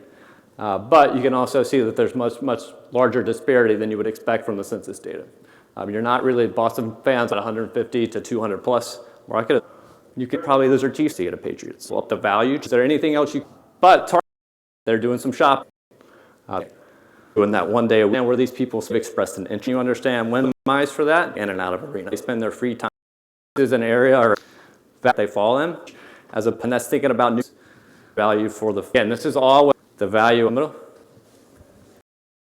[SPEAKER 11] but you can also see that there's much larger disparity than you would expect from the census data. You're not really Boston fans at 150 to 200 plus market. You could probably, those are Chiefs to get a Patriots. Well, the value, is there anything else but they're doing some shopping. Doing that one day a week where these people expressed an interest. You understand when minimize for that in and out of arena. They spend their free time. This is an area or that they fall in as a, and that's thinking about new value for the, again, this is all the value in the middle.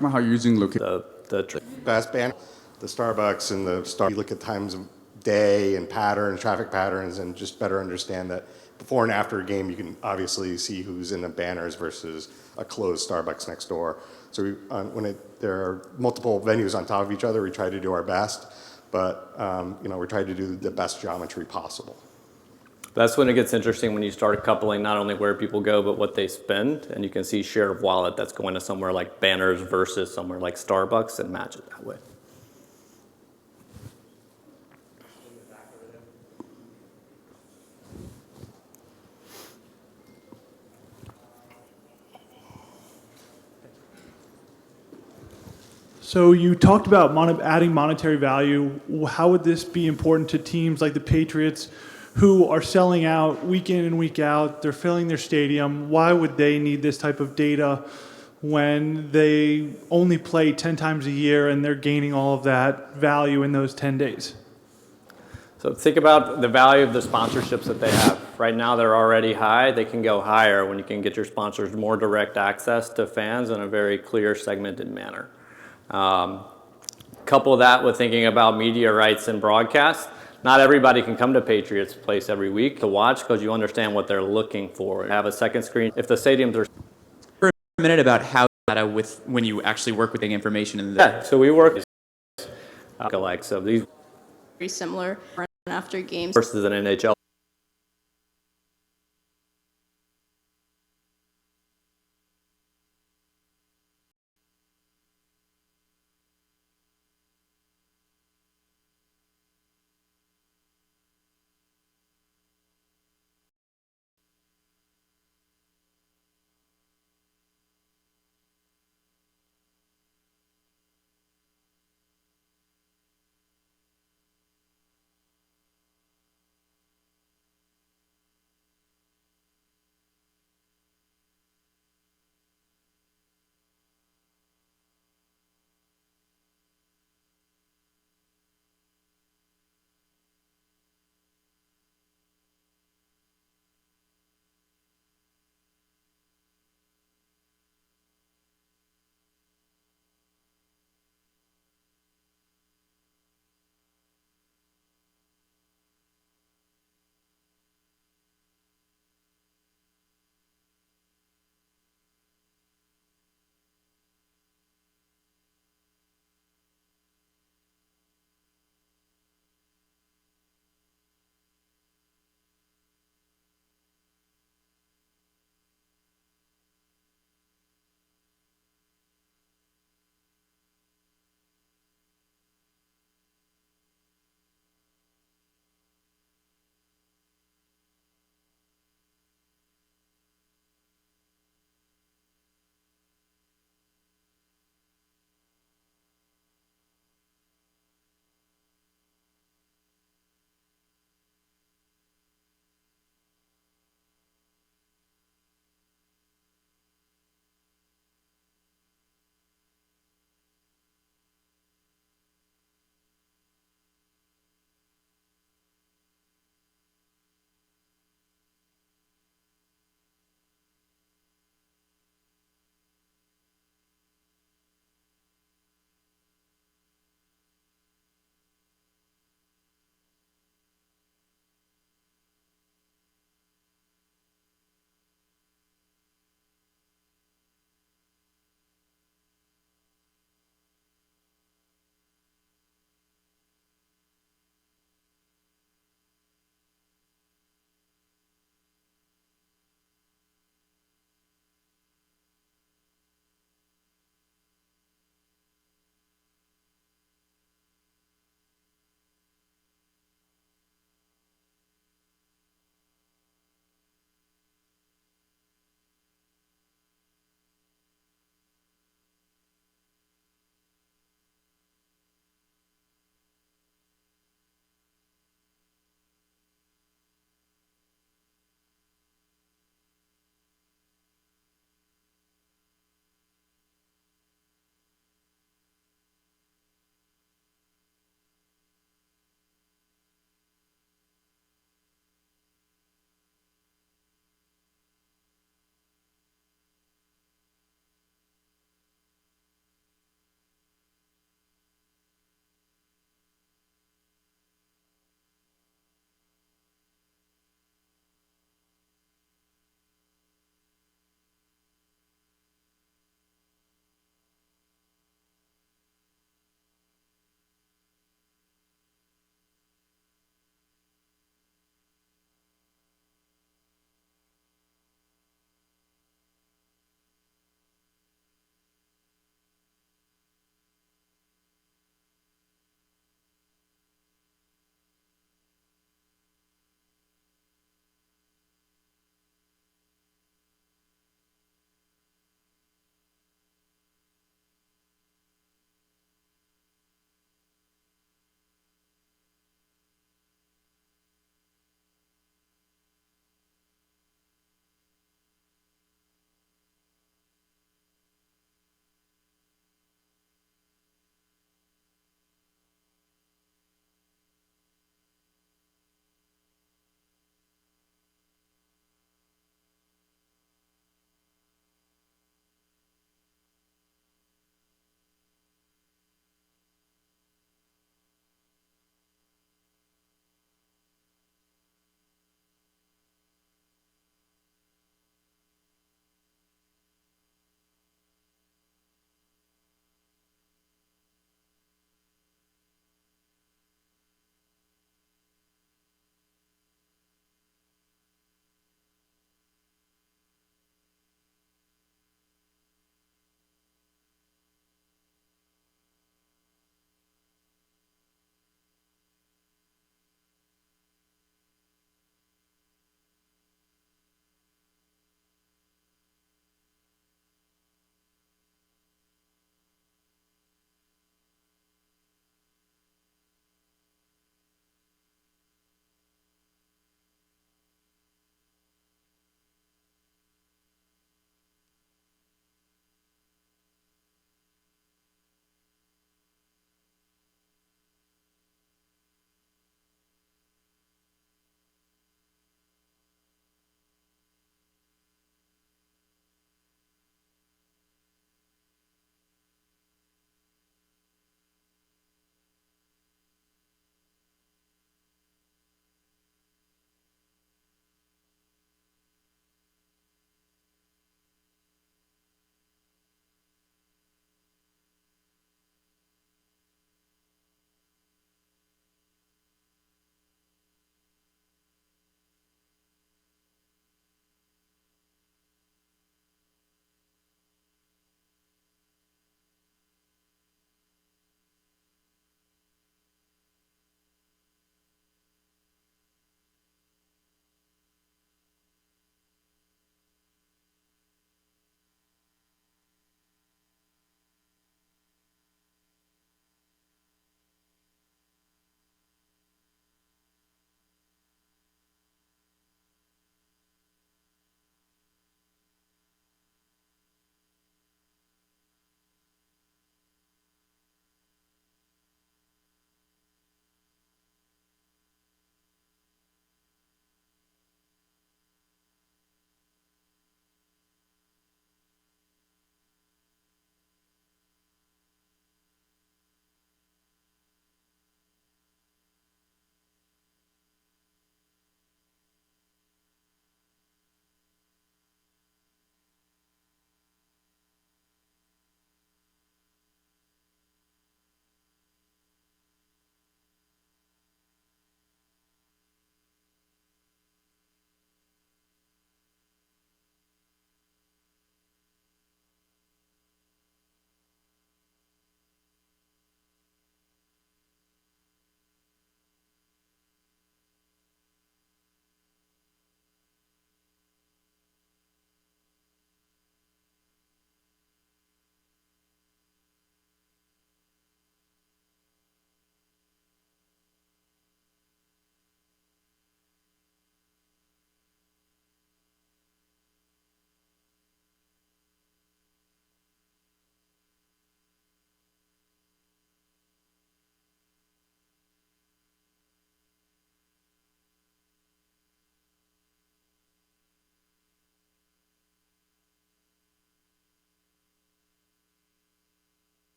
[SPEAKER 12] How you're using location.
[SPEAKER 11] The
[SPEAKER 13] best banner, the Starbucks and the Star. You look at times of day and patterns, traffic patterns, and just better understand that before and after a game, you can obviously see who's in the banners versus a closed Starbucks next door. So when there are multiple venues on top of each other, we try to do our best, but we try to do the best geometry possible.
[SPEAKER 11] That's when it gets interesting when you start coupling not only where people go, but what they spend, and you can see share of wallet that's going to somewhere like banners versus somewhere like Starbucks and match it that way.
[SPEAKER 14] So you talked about adding monetary value. How would this be important to teams like the Patriots who are selling out week in and week out? They're filling their stadium. Why would they need this type of data when they only play 10 times a year and they're gaining all of that value in those 10 days?
[SPEAKER 11] So think about the value of the sponsorships that they have. Right now they're already high. They can go higher when you can get your sponsors more direct access to fans in a very clear, segmented manner. Couple that with thinking about media rights and broadcast. Not everybody can come to Patriots Place every week to watch because you understand what they're looking for. Have a second screen. If the stadiums are...
[SPEAKER 15] For a minute about how data with when you actually work with the information in the...
[SPEAKER 11] Yeah, so we work like so these
[SPEAKER 16] Very similar after games.
[SPEAKER 11] versus an NHL.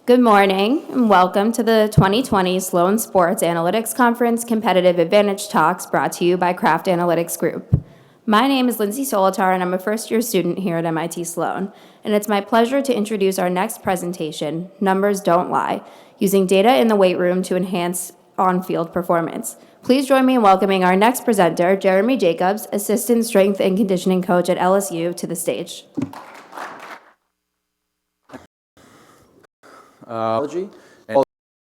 [SPEAKER 17] Good morning and welcome to the 2020 Sloan Sports Analytics Conference Competitive Advantage Talks brought to you by Kraft Analytics Group. My name is Lindsay Solitar and I'm a first-year student here at MIT Sloan, and it's my pleasure to introduce our next presentation, Numbers Don't Lie, using data in the weight room to enhance on-field performance. Please join me in welcoming our next presenter, Jeremy Jacobs, Assistant Strength and Conditioning Coach at LSU, to the stage.
[SPEAKER 18] And all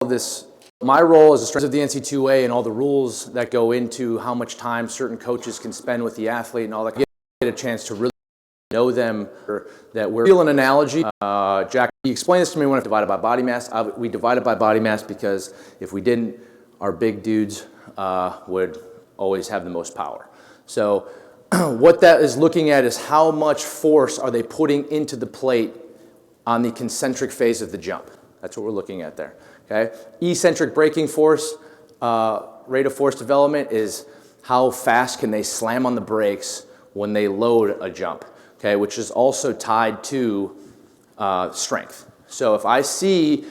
[SPEAKER 18] of this, my role as a strength of the NC2A and all the rules that go into how much time certain coaches can spend with the athlete and all that, get a chance to really know them. That we're feel an analogy. Jack, he explained this to me when I divided by body mass. We divided by body mass because if we didn't, our big dudes would always have the most power. So what that is looking at is how much force are they putting into the plate on the concentric phase of the jump. That's what we're looking at there, okay? Eccentric braking force, rate of force development is how fast can they slam on the brakes when they load a jump, okay? Which is also tied to strength. So if I see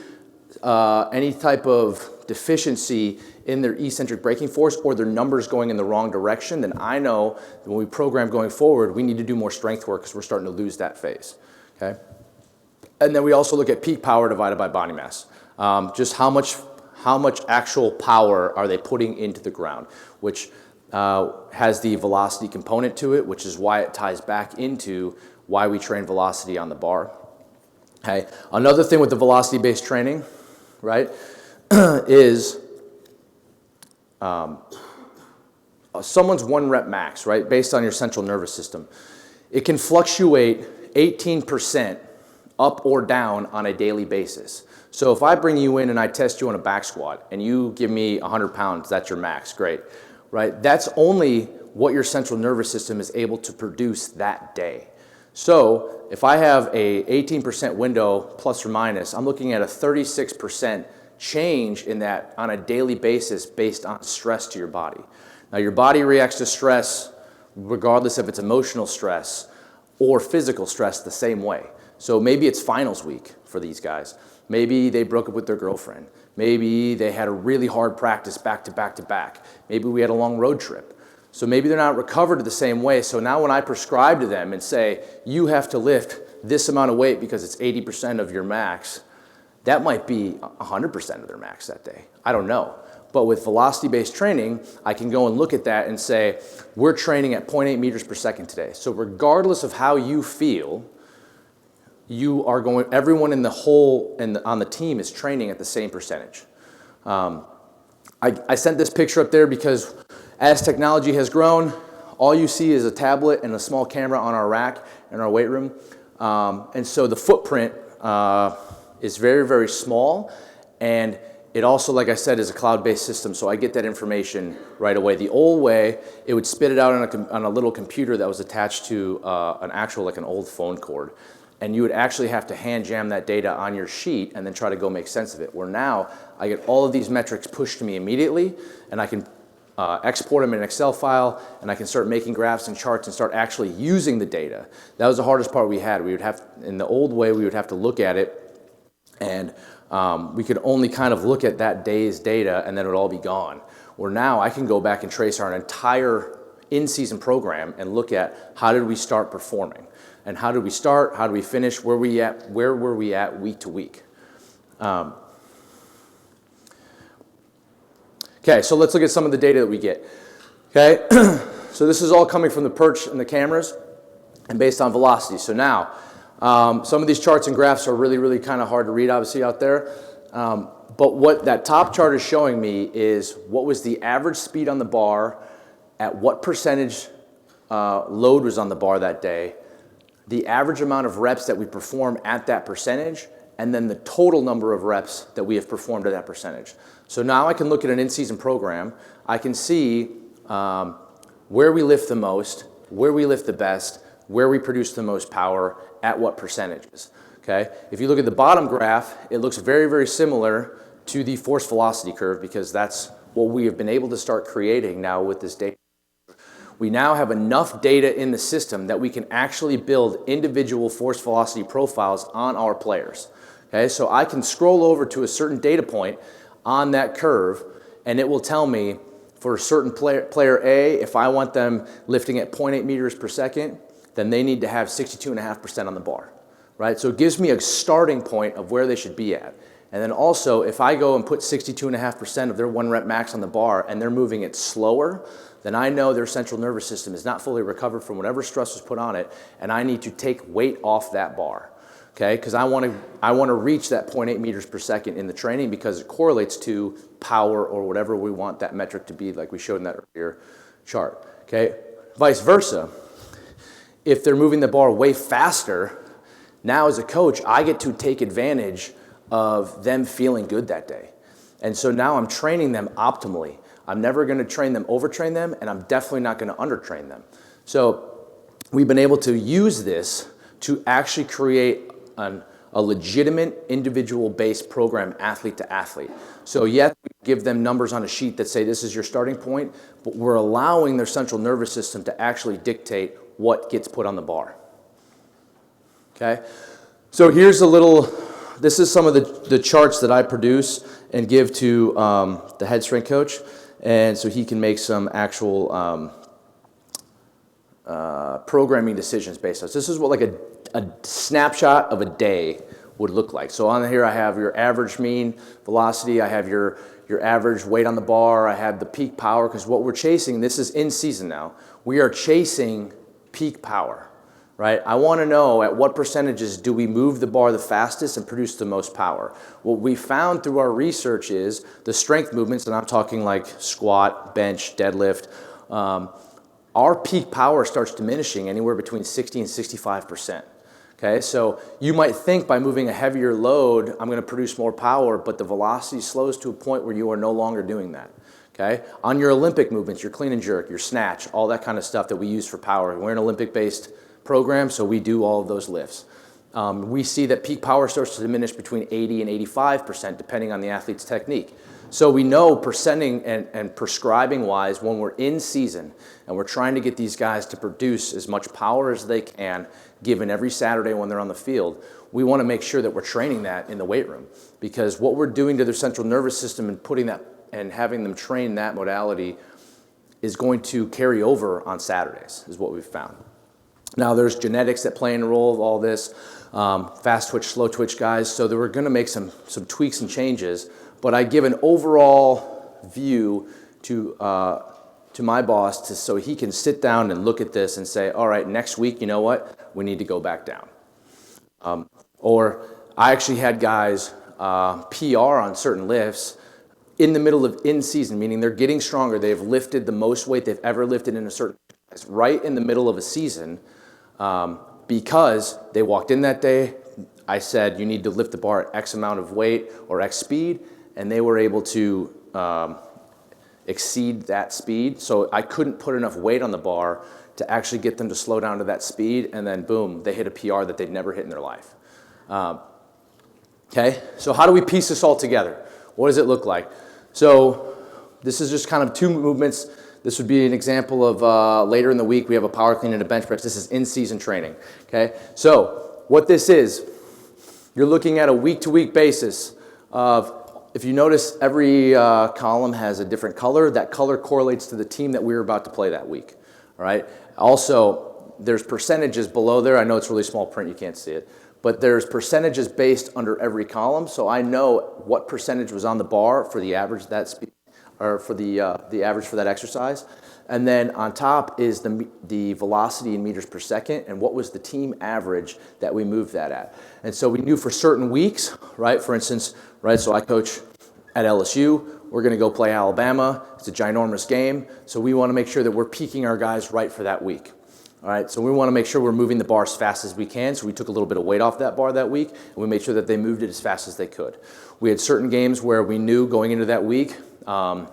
[SPEAKER 18] any type of deficiency in their eccentric braking force or their numbers going in the wrong direction, then I know that when we program going forward, we need to do more strength work because we're starting to lose that phase, okay? And then we also look at peak power divided by body mass. Just how much actual power are they putting into the ground, which has the velocity component to it, which is why it ties back into why we train velocity on the bar. Okay. Another thing with the velocity-based training, right, is someone's 1 rep max, right, based on your central nervous system. It can fluctuate 18% up or down on a daily basis. So if I bring you in and I test you on a back squat and you give me 100 pounds, that's your max, great, right? That's only what your central nervous system is able to produce that day. So if I have a 18% window plus or minus, I'm looking at a 36% change in that on a daily basis based on stress to your body. Now your body reacts to stress regardless if it's emotional stress or physical stress the same way. So maybe it's finals week for these guys. Maybe they broke up with their girlfriend. Maybe they had a really hard practice back to back to back. Maybe we had a long road trip. So maybe they're not recovered the same way. So now when I prescribe to them and say, you have to lift this amount of weight because it's 80% of your max, that might be 100% of their max that day. I don't know. But with velocity-based training, I can go and look at that and say, we're training at 0.8 meters per second today. So regardless of how you feel, you are going, everyone in the whole, on the team is training at the same percentage. I sent this picture up there because as technology has grown, all you see is a tablet and a small camera on our rack in our weight room. And so the footprint is very, very small. And it also, like I said, is a cloud-based system, so I get that information right away. The old way, it would spit it out on a little computer that was attached to an actual, like an old phone cord. And you would actually have to hand jam that data on your sheet and then try to go make sense of it. Where now, I get all of these metrics pushed to me immediately, and I can export them in an Excel file, and I can start making graphs and charts and start actually using the data. That was the hardest part we had. We would have, in the old way, we would have to look at it, and we could only kind of look at that day's data, and then it would all be gone. Where now, I can go back and trace our entire in-season program and look at how did we start performing. And how did we start? How do we finish? Where were we at week to week? Okay, so let's look at some of the data that we get. Okay, so this is all coming from the perch and the cameras and based on velocity. So now, some of these charts and graphs are really, really kind of hard to read, obviously, out there. But what that top chart is showing me is what was the average speed on the bar, at what percentage load was on the bar that day, the average amount of reps that we perform at that percentage, and then the total number of reps that we have performed at that percentage. So now I can look at an in-season program. I can see where we lift the most, where we lift the best, where we produce the most power, at what percentages. Okay? If you look at the bottom graph, it looks very, very similar to the force velocity curve because that's what we have been able to start creating now with this data. We now have enough data in the system that we can actually build individual force velocity profiles on our players. Okay, so I can scroll over to a certain data point on that curve, and it will tell me for a certain player A, if I want them lifting at 0.8 meters per second, then they need to have 62.5% on the bar, right? So it gives me a starting point of where they should be at. And then also, if I go and put 62.5% of their 1 rep max on the bar and they're moving it slower, then I know their central nervous system is not fully recovered from whatever stress was put on it, and I need to take weight off that bar, okay? Because I want to reach that 0.8 meters per second in the training because it correlates to power or whatever we want that metric to be, like we showed in that earlier chart, okay? Vice versa, if they're moving the bar way faster, now as a coach, I get to take advantage of them feeling good that day. And so now I'm training them optimally. I'm never going to overtrain them, and I'm definitely not going to undertrain them. So we've been able to use this to actually create a legitimate individual-based program athlete to athlete. So yes, we give them numbers on a sheet that say this is your starting point, but we're allowing their central nervous system to actually dictate what gets put on the bar. Okay? So here's this is some of the charts that I produce and give to the head strength coach, and so he can make some actual programming decisions based on this. This is what like a snapshot of a day would look like. So on here I have your average mean velocity, I have your average weight on the bar, I have the peak power, because what we're chasing, this is in season now, we are chasing peak power, right? I want to know at what percentages do we move the bar the fastest and produce the most power. What we found through our research is the strength movements, and I'm talking like squat, bench, deadlift, our peak power starts diminishing anywhere between 60 and 65%. Okay, so you might think by moving a heavier load, I'm going to produce more power, but the velocity slows to a point where you are no longer doing that. Okay, on your Olympic movements, your clean and jerk, your snatch, all that kind of stuff that we use for power. We're an Olympic-based program, so we do all of those lifts. We see that peak power starts to diminish between 80 and 85%, depending on the athlete's technique. So we know percenting and prescribing-wise, when we're in season and we're trying to get these guys to produce as much power as they can, given every Saturday when they're on the field, we want to make sure that we're training that in the weight room. Because what we're doing to their central nervous system and putting that and having them train that modality is going to carry over on Saturdays, is what we've found. Now, there's genetics that play in a role of all this, fast twitch, slow twitch guys, so we're going to make some tweaks and changes, but I give an overall view to my boss so he can sit down and look at this and say, all right, next week, you know what, we need to go back down. Or I actually had guys PR on certain lifts in the middle of in-season, meaning they're getting stronger, they've lifted the most weight they've ever lifted in a certain exercise right in the middle of a season, because they walked in that day, I said, you need to lift the bar at X amount of weight or X speed, and they were able to exceed that speed. So I couldn't put enough weight on the bar to actually get them to slow down to that speed, and then boom, they hit a PR that they'd never hit in their life. Okay, so how do we piece this all together? What does it look like? So this is just kind of two movements. This would be an example of later in the week, we have a power clean and a bench press. This is in-season training, okay? So what this is, you're looking at a week-to-week basis of, if you notice, every column has a different color. That color correlates to the team that we're about to play that week, all right? Also, there's percentages below there. I know it's really small print, you can't see it. But there's percentages based under every column, so I know what percentage was on the bar for the average that speed, or for the average for that exercise. And then on top is the velocity in meters per second, and what was the team average that we moved that at. And so we knew for certain weeks, right, for instance, right, so I coach at LSU, we're gonna go play Alabama, it's a ginormous game, so we wanna make sure that we're peaking our guys right for that week. All right, so we want to make sure we're moving the bar as fast as we can, so we took a little bit of weight off that bar that week, and we made sure that they moved it as fast as they could. We had certain games where we knew going into that week, we're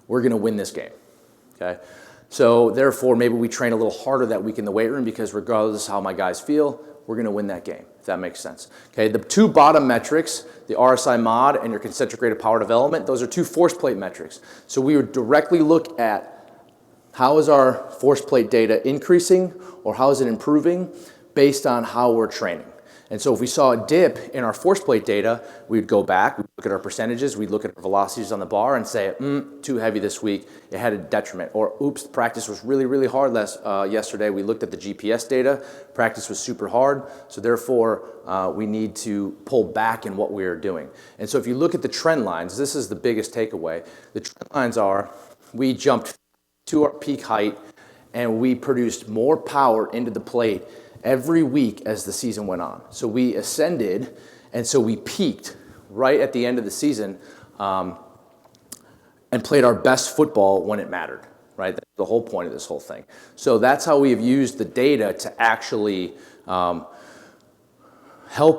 [SPEAKER 18] going to win this game, okay? So therefore, maybe we train a little harder that week in the weight room, because regardless of how my guys feel, we're going to win that game, if that makes sense. Okay, the two bottom metrics, the RSI mod and your concentric rate of power development, those are two force plate metrics. So we would directly look at how is our force plate data increasing or how is it improving based on how we're training. And so if we saw a dip in our force plate data, we'd go back, we'd look at our percentages, we'd look at our velocities on the bar and say, too heavy this week, it had a detriment. Or, oops, practice was really, really hard yesterday. We looked at the GPS data, practice was super hard, so therefore we need to pull back in what we are doing. And so if you look at the trend lines, this is the biggest takeaway. The trend lines are, we jumped to our peak height and we produced more power into the plate every week as the season went on. So we ascended, and so we peaked right at the end of the season and played our best football when it mattered, right? That's the whole point of this whole thing. So that's how we have used the data to actually help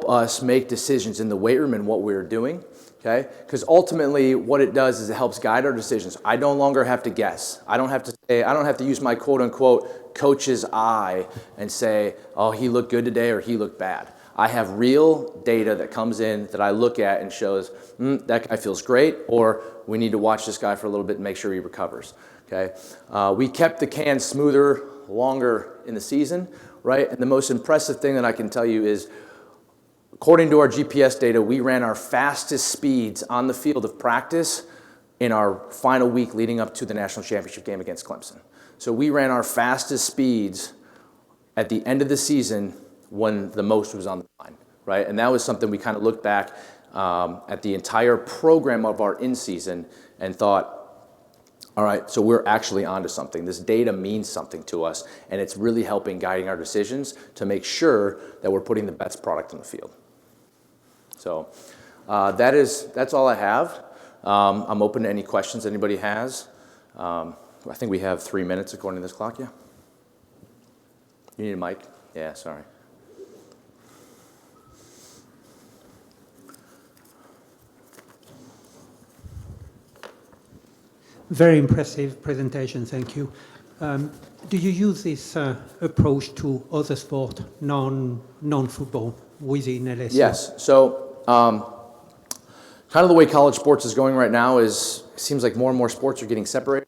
[SPEAKER 18] us make decisions in the weight room and what we're doing, okay? Because ultimately what it does is it helps guide our decisions. I no longer have to guess. I don't have to use my quote unquote coach's eye and say, oh, he looked good today or he looked bad. I have real data that comes in that I look at and shows, that guy feels great, or we need to watch this guy for a little bit and make sure he recovers, okay? We kept the can smoother longer in the season, right? And the most impressive thing that I can tell you is, according to our GPS data, we ran our fastest speeds on the field of practice in our final week leading up to the national championship game against Clemson. So we ran our fastest speeds at the end of the season when the most was on the line, right? And that was something we kind of looked back at the entire program of our in-season and thought, all right, so we're actually onto something. This data means something to us, and it's really helping guiding our decisions to make sure that we're putting the best product on the field. So that's all I have. I'm open to any questions anybody has. I think we have 3 minutes according to this clock, yeah? You need a mic? Yeah, sorry.
[SPEAKER 5] Very impressive presentation, thank you. Do you use this approach to other sport, non-football, within LSU?
[SPEAKER 18] Yes, so kind of the way college sports is going right now is, it seems like more and more sports are getting separated.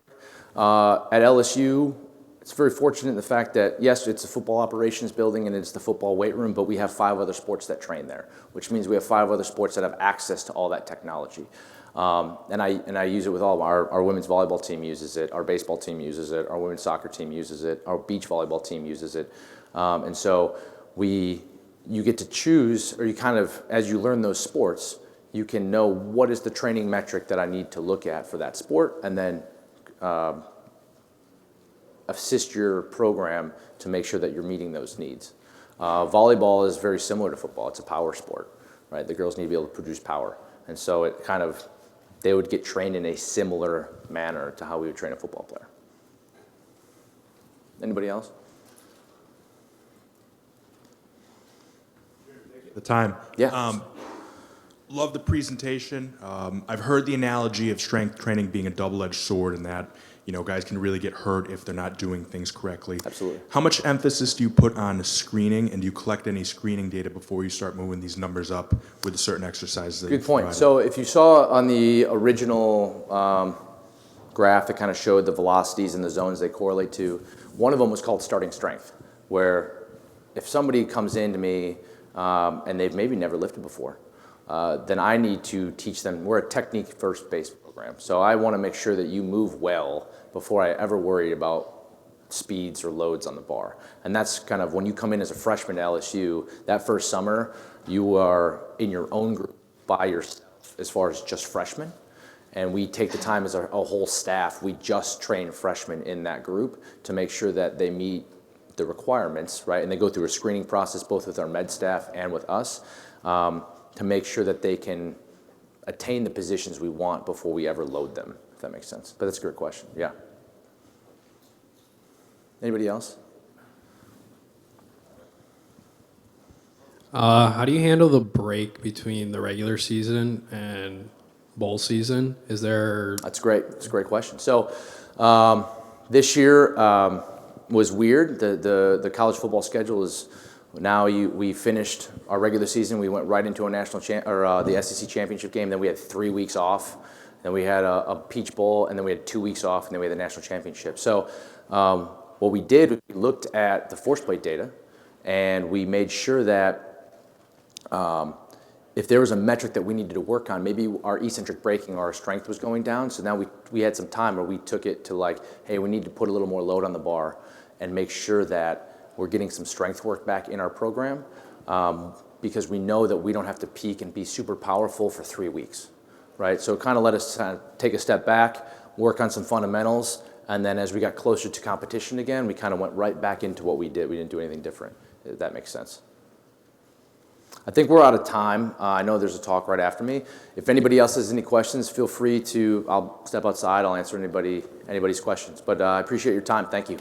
[SPEAKER 18] At LSU, it's very fortunate in the fact that, yes, it's a football operations building and it's the football weight room, but we have 5 other sports that train there, which means we have 5 other sports that have access to all that technology. And I use it with all of our women's volleyball team uses it, our baseball team uses it, our women's soccer team uses it, our beach volleyball team uses it. And so you get to choose, or you kind of, as you learn those sports, you can know what is the training metric that I need to look at for that sport, and then assist your program to make sure that you're meeting those needs. Volleyball is very similar to football. It's a power sport, right? The girls need to be able to produce power. And so it kind of, they would get trained in a similar manner to how we would train a football player. Anybody else?
[SPEAKER 6] The time.
[SPEAKER 18] Yeah.
[SPEAKER 6] Love the presentation. I've heard the analogy of strength training being a double-edged sword, and that, you know, guys can really get hurt if they're not doing things correctly.
[SPEAKER 18] Absolutely.
[SPEAKER 6] How much emphasis do you put on screening, and do you collect any screening data before you start moving these numbers up with the certain exercises that
[SPEAKER 18] Good point. So if you saw on the original graph that kind of showed the velocities and the zones they correlate to, one of them was called starting strength, where if somebody comes in to me and they've maybe never lifted before, then I need to teach them. We're a technique-first based program, so I want to make sure that you move well before I ever worry about speeds or loads on the bar. And that's kind of when you come in as a freshman to LSU, that first summer, you are in your own group by yourself as far as just freshmen. And we take the time as a whole staff, we just train freshmen in that group to make sure that they meet the requirements, right? And they go through a screening process both with our med staff and with us to make sure that they can attain the positions we want before we ever load them, if that makes sense. But that's a great question, yeah. Anybody else?
[SPEAKER 19] How do you handle the break between the regular season and bowl season? Is there...
[SPEAKER 18] That's great. That's a great question. So this year was weird. The college football schedule is now we finished our regular season. We went right into a the SEC championship game. Then we had 3 weeks off. Then we had a Peach Bowl, and then we had 2 weeks off, and then we had the national championship. So what we did, we looked at the force plate data, and we made sure that If there was a metric that we needed to work on, maybe our eccentric braking or our strength was going down, so now we had some time where we took it to like, hey, we need to put a little more load on the bar and make sure that we're getting some strength work back in our program, because we know that we don't have to peak and be super powerful for 3 weeks, right? So it kind of let us kind of take a step back, work on some fundamentals, and then as we got closer to competition again, we kind of went right back into what we did. We didn't do anything different, if that makes sense. I think we're out of time. I know there's a talk right after me. If anybody else has any questions, feel free to, I'll step outside, I'll answer anybody's questions. But I appreciate your time. Thank you.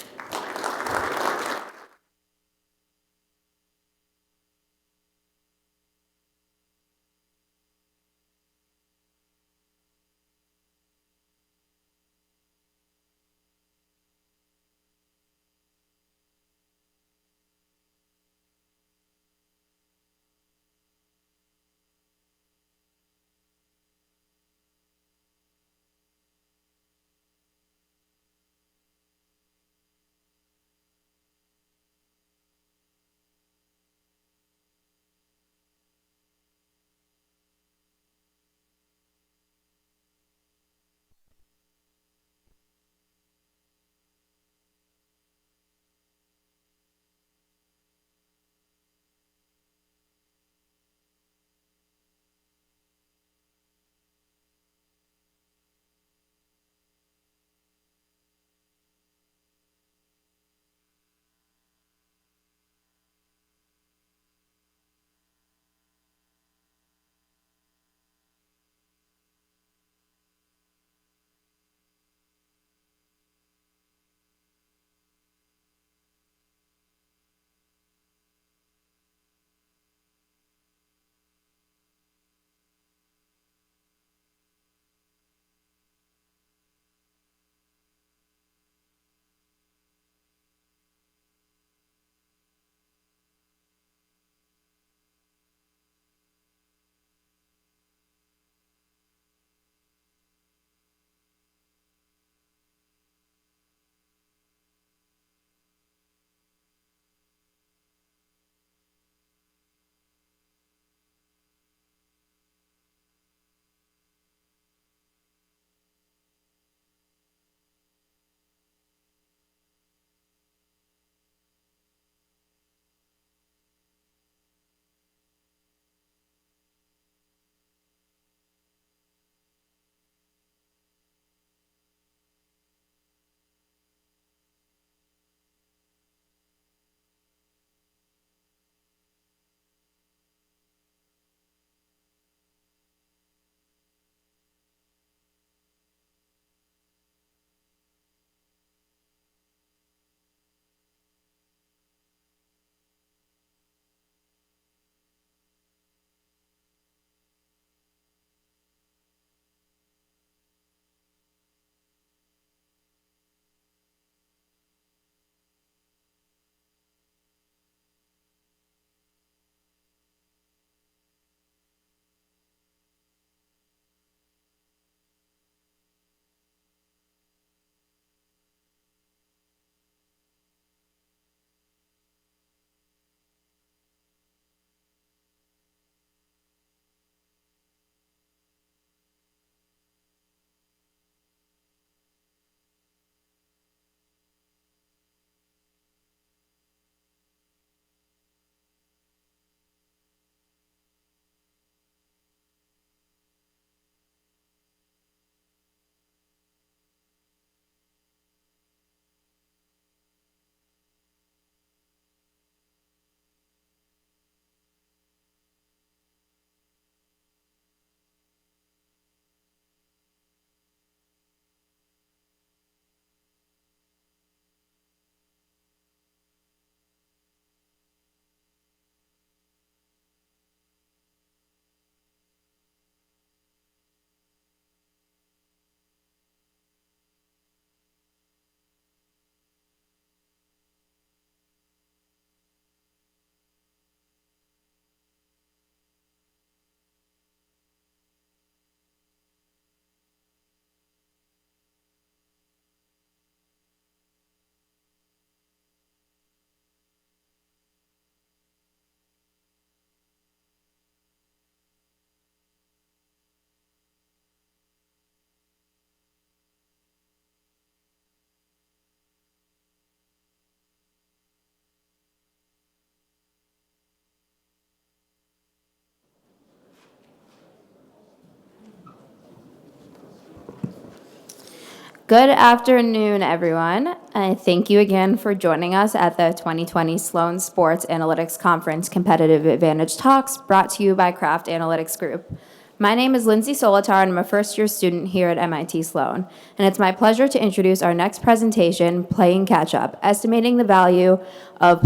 [SPEAKER 17] Good afternoon, everyone. And thank you again for joining us at the 2020 Sloan Sports Analytics Conference Competitive Advantage Talks, brought to you by Kraft Analytics Group. My name is Lindsay Solitar, and I'm a first-year student here at MIT Sloan. And it's my pleasure to introduce our next presentation, Playing Catch-Up, estimating player and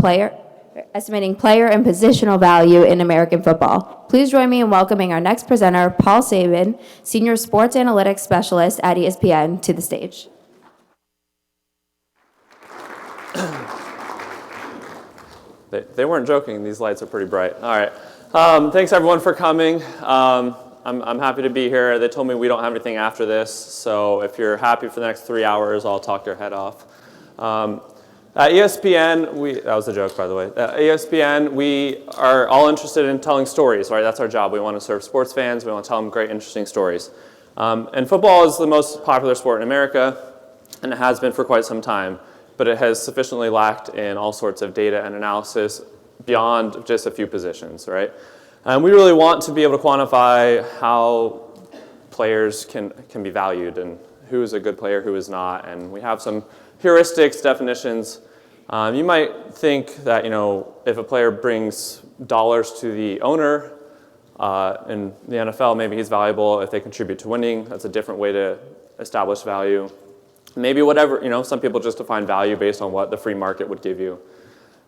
[SPEAKER 17] positional value in American football. Please join me in welcoming our next presenter, Paul Sabin, Senior Sports Analytics Specialist at ESPN, to the stage.
[SPEAKER 11] They weren't joking. These lights are pretty bright. All right. Thanks, everyone, for coming. I'm happy to be here. They told me we don't have anything after this, so if you're happy for the next 3 hours, I'll talk your head off. At ESPN, that was a joke, by the way. At ESPN, we are all interested in telling stories, right? That's our job. We want to serve sports fans. We want to tell them great, interesting stories. And football is the most popular sport in America, and it has been for quite some time. But it has sufficiently lacked in all sorts of data and analysis beyond just a few positions, right? And we really want to be able to quantify how players can be valued and who is a good player, who is not. And we have some heuristics, definitions. You might think that, if a player brings dollars to the owner in the NFL, maybe he's valuable. If they contribute to winning, that's a different way to establish value. Maybe whatever, some people just define value based on what the free market would give you.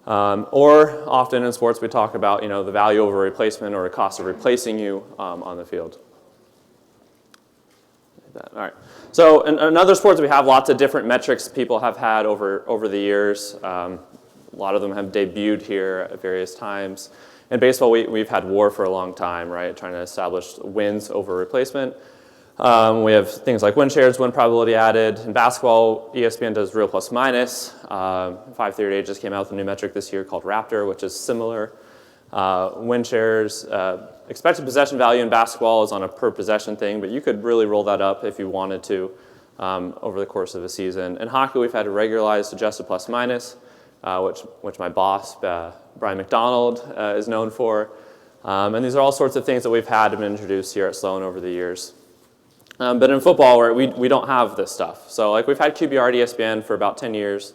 [SPEAKER 11] Or often in sports we talk about, the value over replacement or the cost of replacing you on the field. All right. So in other sports, we have lots of different metrics people have had over the years. A lot of them have debuted here at various times. In baseball, we've had WAR for a long time, right? Trying to establish wins over replacement. We have things like win shares, win probability added. In basketball, ESPN does real plus minus. 538 just came out with a new metric this year called Raptor, which is similar. Win shares, expected possession value in basketball is on a per possession thing, but you could really roll that up if you wanted to over the course of a season. In hockey, we've had a regularized adjusted plus minus, which my boss, Brian McDonald, is known for. And these are all sorts of things that we've had and been introduced here at Sloan over the years. But in football, we don't have this stuff. So we've had QBR at ESPN for about 10 years.